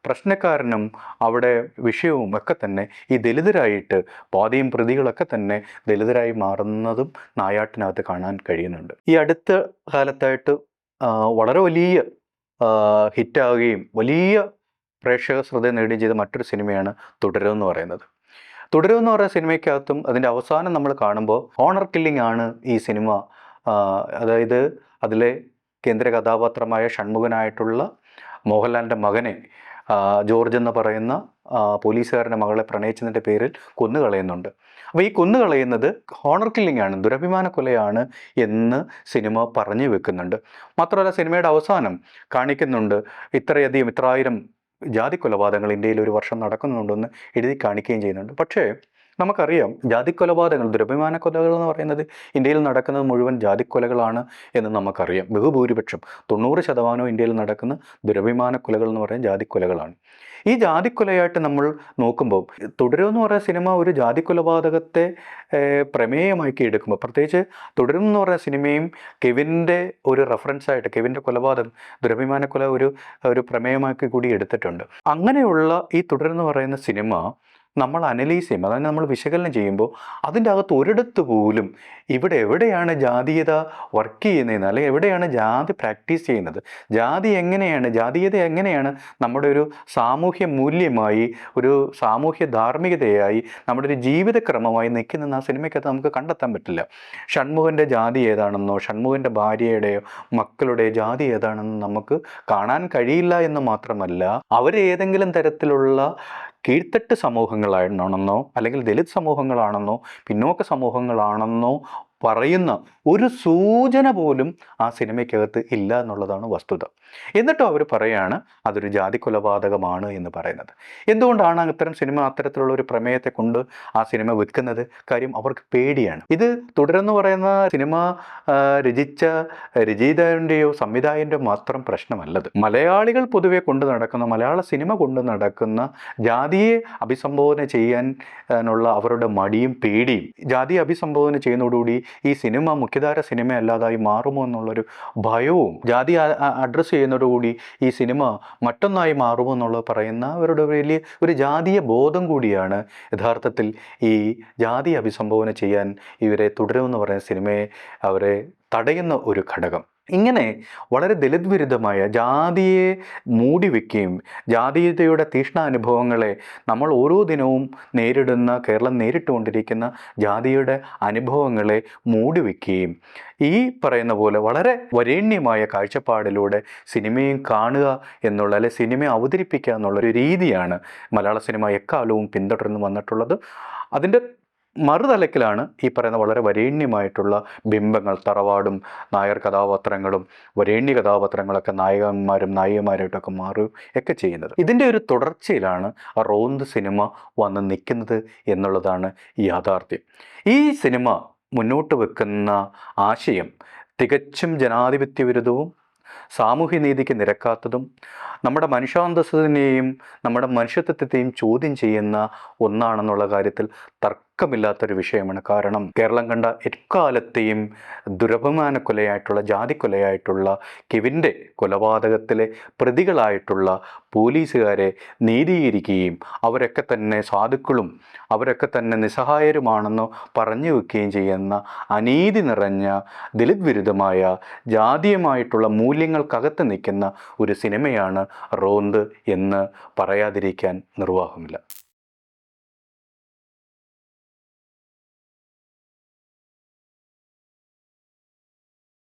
പ്രശ്നക്കാരനും അവിടെ വിഷയവും ഒക്കെ തന്നെ ഈ ദലിതരായിട്ട് പാതിയും പ്രതികളൊക്കെ തന്നെ ദലിതരായി മാറുന്നതും നായാട്ടിനകത്ത് കാണാൻ കഴിയുന്നുണ്ട്. ഈ അടുത്ത കാലത്തായിട്ട് വളരെ വലിയ ഹിറ്റാവുകയും വലിയ പ്രേക്ഷക ശ്രദ്ധ നേടുകയും ചെയ്ത മറ്റൊരു സിനിമയാണ് തുടരും എന്ന് പറയുന്നത്. തുടരും എന്ന് പറയുന്ന സിനിമയ്ക്കകത്തും അതിൻ്റെ അവസാനം നമ്മൾ കാണുമ്പോൾ ഓണർ കില്ലിംഗ് ആണ് ഈ സിനിമ. അതായത് അതിലെ കേന്ദ്ര കഥാപാത്രമായ ഷൺമുഖനായിട്ടുള്ള മോഹൻലാലിൻ്റെ മകനെ ജോർജ് എന്ന് പറയുന്ന പോലീസുകാരൻ്റെ മകളെ പ്രണയിച്ചതിൻ്റെ പേരിൽ കൊന്നുകളയുന്നുണ്ട്. അപ്പോൾ ഈ കൊന്നുകളയുന്നത് ഹോണർ കില്ലിംഗ് ആണ്, ദുരഭിമാന കൊലയാണ് എന്ന് സിനിമ പറഞ്ഞു വെക്കുന്നുണ്ട്. മാത്രമല്ല സിനിമയുടെ അവസാനം കാണിക്കുന്നുണ്ട് ഇത്രായിരം ജാതി കൊലപാതകങ്ങൾ ഇന്ത്യയിൽ ഒരു വർഷം നടക്കുന്നുണ്ടെന്ന് എഴുതി കാണിക്കുകയും ചെയ്യുന്നുണ്ട്. പക്ഷേ നമുക്കറിയാം ജാതിക്കൊലപാതകങ്ങൾ, ദുരഭിമാന കൊലകൾ എന്ന് പറയുന്നത് ഇന്ത്യയിൽ നടക്കുന്നത് മുഴുവൻ ജാതിക്കൊലകളാണ് എന്ന് നമുക്കറിയാം. ബഹുഭൂരിപക്ഷം 90% ഇന്ത്യയിൽ നടക്കുന്ന ദുരഭിമാന കൊലകൾ എന്ന് പറയുന്നത് ജാതിക്കൊലകളാണ്. ഈ ജാതിക്കൊലയായിട്ട് നമ്മൾ നോക്കുമ്പോൾ തുടരും എന്ന് പറയുന്ന സിനിമ ഒരു ജാതിക്കൊലപാതകത്തെ പ്രമേയമാക്കി എടുക്കുമ്പോൾ, പ്രത്യേകിച്ച് തുടരും എന്ന് പറയുന്ന സിനിമയും കെവിൻ്റെ ഒരു റെഫറൻസായിട്ട് കെവിൻ്റെ കൊലപാതകം ദുരഭിമാന കൊല ഒരു പ്രമേയമാക്കി കൂടി എടുത്തിട്ടുണ്ട്. അങ്ങനെയുള്ള ഈ തുടരും എന്ന് പറയുന്ന സിനിമ നമ്മൾ അനലൈസ് ചെയ്യും, അതായത് നമ്മൾ വിശകലനം ചെയ്യുമ്പോൾ അതിൻ്റെ അകത്ത് ഒരിടത്ത് പോലും എവിടെയാണ് ജാതീയത വർക്ക് ചെയ്യുന്നതെന്ന്, അല്ലെങ്കിൽ എവിടെയാണ് ജാതി പ്രാക്ടീസ് ചെയ്യുന്നത്, ജാതീയത എങ്ങനെയാണ് നമ്മുടെ ഒരു സാമൂഹ്യ മൂല്യമായി, ഒരു സാമൂഹ്യ ധാർമ്മികതയായി, നമ്മുടെ ഒരു ജീവിതക്രമമായി നിൽക്കുന്ന ആ സിനിമയ്ക്കകത്ത് നമുക്ക് കണ്ടെത്താൻ പറ്റില്ല. ഷൺമുഖൻ്റെ ജാതി ഏതാണെന്നോ ഷൺമുഖൻ്റെ ഭാര്യയുടെയോ മക്കളുടെ ജാതി ഏതാണെന്നോ നമുക്ക് കാണാൻ കഴിയില്ല എന്ന് മാത്രമല്ല, അവരേതെങ്കിലും തരത്തിലുള്ള കീഴ്ത്തട്ട് സമൂഹങ്ങളാണെന്നോ അല്ലെങ്കിൽ ദലിത് സമൂഹങ്ങളാണെന്നോ പിന്നോക്ക സമൂഹങ്ങളാണെന്നോ പറയുന്ന ഒരു സൂചന പോലും ആ സിനിമയ്ക്കകത്ത് ഇല്ല എന്നുള്ളതാണ് വസ്തുത. എന്നിട്ടും അവർ പറയാണ് അതൊരു ജാതി കൊലപാതകമാണ് എന്ന് പറയുന്നത്. എന്തുകൊണ്ടാണ് അത്തരം സിനിമ അത്തരത്തിലുള്ള ഒരു പ്രമേയത്തെ കൊണ്ട് ആ സിനിമ വെക്കുന്നത്? കാര്യം അവർക്ക് പേടിയാണ്. ഇത് തുടരെന്ന് പറയുന്ന സിനിമ രചിച്ച രചയിതാവിൻ്റെയോ സംവിധായകൻ്റെയോ മാത്രം പ്രശ്നമല്ലത്. മലയാളികൾ പൊതുവെ കൊണ്ട് നടക്കുന്ന, മലയാള സിനിമ കൊണ്ട് നടക്കുന്ന ജാതിയെ അഭിസംബോധന ചെയ്യാനുള്ള അവരുടെ മടിയും പേടിയും, ജാതിയെ അഭിസംബോധന ചെയ്യുന്നതോടുകൂടി ഈ സിനിമ മുഖ്യധാര സിനിമ അല്ലാതായി മാറുമോ എന്നുള്ളൊരു ഭയവും, ജാതി അഡ്രസ്സ് ചെയ്യുന്നതോടുകൂടി ഈ സിനിമ മറ്റൊന്നായി മാറുമോ എന്നുള്ളത് പറയുന്ന അവരുടെ വലിയ ഒരു ജാതീയ ബോധം കൂടിയാണ് യഥാർത്ഥത്തിൽ ഈ ജാതി അഭിസംബോധന ചെയ്യാൻ ഇവരെ തുടരുമെന്ന് പറയുന്ന സിനിമയെ അവരെ തടയുന്ന ഒരു ഘടകം. ഇങ്ങനെ വളരെ ദലിത് വിരുദ്ധമായ, ജാതിയെ മൂടിവെക്കുകയും ജാതീയതയുടെ തീക്ഷ്ണാനുഭവങ്ങളെ നമ്മൾ ഓരോ ദിനവും കേരളം നേരിട്ടുകൊണ്ടിരിക്കുന്ന ജാതിയുടെ അനുഭവങ്ങളെ മൂടിവെക്കുകയും ഈ പറയുന്ന പോലെ വളരെ വരേണ്യമായ കാഴ്ചപ്പാടിലൂടെ സിനിമയും കാണുക എന്നുള്ള, അല്ലെ സിനിമയെ അവതരിപ്പിക്കുക എന്നുള്ളൊരു രീതിയാണ് മലയാള സിനിമ എക്കാലവും പിന്തുടർന്ന് വന്നിട്ടുള്ളത്. അതിൻ്റെ മറുതലക്കിലാണ് ഈ പറയുന്ന വളരെ വരേണ്യമായിട്ടുള്ള ബിംബങ്ങൾ, തറവാടും നായർ കഥാപാത്രങ്ങളും വരേണ്യ കഥാപാത്രങ്ങളൊക്കെ നായകന്മാരും നായികമാരായിട്ടൊക്കെ മാറുകയൊക്കെ ചെയ്യുന്നത്. ഇതിൻ്റെ ഒരു തുടർച്ചയിലാണ് റോന്ത് സിനിമ വന്ന് നിൽക്കുന്നത് എന്നുള്ളതാണ് യാഥാർത്ഥ്യം. ഈ സിനിമ മുന്നോട്ട് വെക്കുന്ന ആശയം തികച്ചും ജനാധിപത്യ വിരുദ്ധവും സാമൂഹ്യനീതിക്ക് നിരക്കാത്തതും നമ്മുടെ മനുഷ്യാന്തസ്സിനെയും നമ്മുടെ മനുഷ്യത്വത്തെയും ചോദ്യം ചെയ്യുന്ന ഒന്നാണെന്നുള്ള കാര്യത്തിൽ തർക്കമില്ലാത്തൊരു വിഷയമാണ്. കാരണം കേരളം കണ്ട എക്കാലത്തെയും ദുരഭിമാന കൊലയായിട്ടുള്ള, ജാതിക്കൊലയായിട്ടുള്ള കെവിൻ്റെ കൊലപാതകത്തിലെ പ്രതികളായിട്ടുള്ള പോലീസുകാരെ നീതീകരിക്കുകയും അവരൊക്കെ തന്നെ സാധുക്കളും അവരൊക്കെ തന്നെ നിസ്സഹായരുമാണെന്ന് പറഞ്ഞു വെക്കുകയും ചെയ്യുന്ന അനീതി നിറഞ്ഞ ദലിത് വിരുദ്ധമായ ജാതീയമായിട്ടുള്ള മൂല്യങ്ങൾക്കകത്ത് നിൽക്കുന്ന ഒരു സിനിമയാണ് റോന്ത് എന്ന് പറയാതിരിക്കാൻ നിർവാഹമില്ല.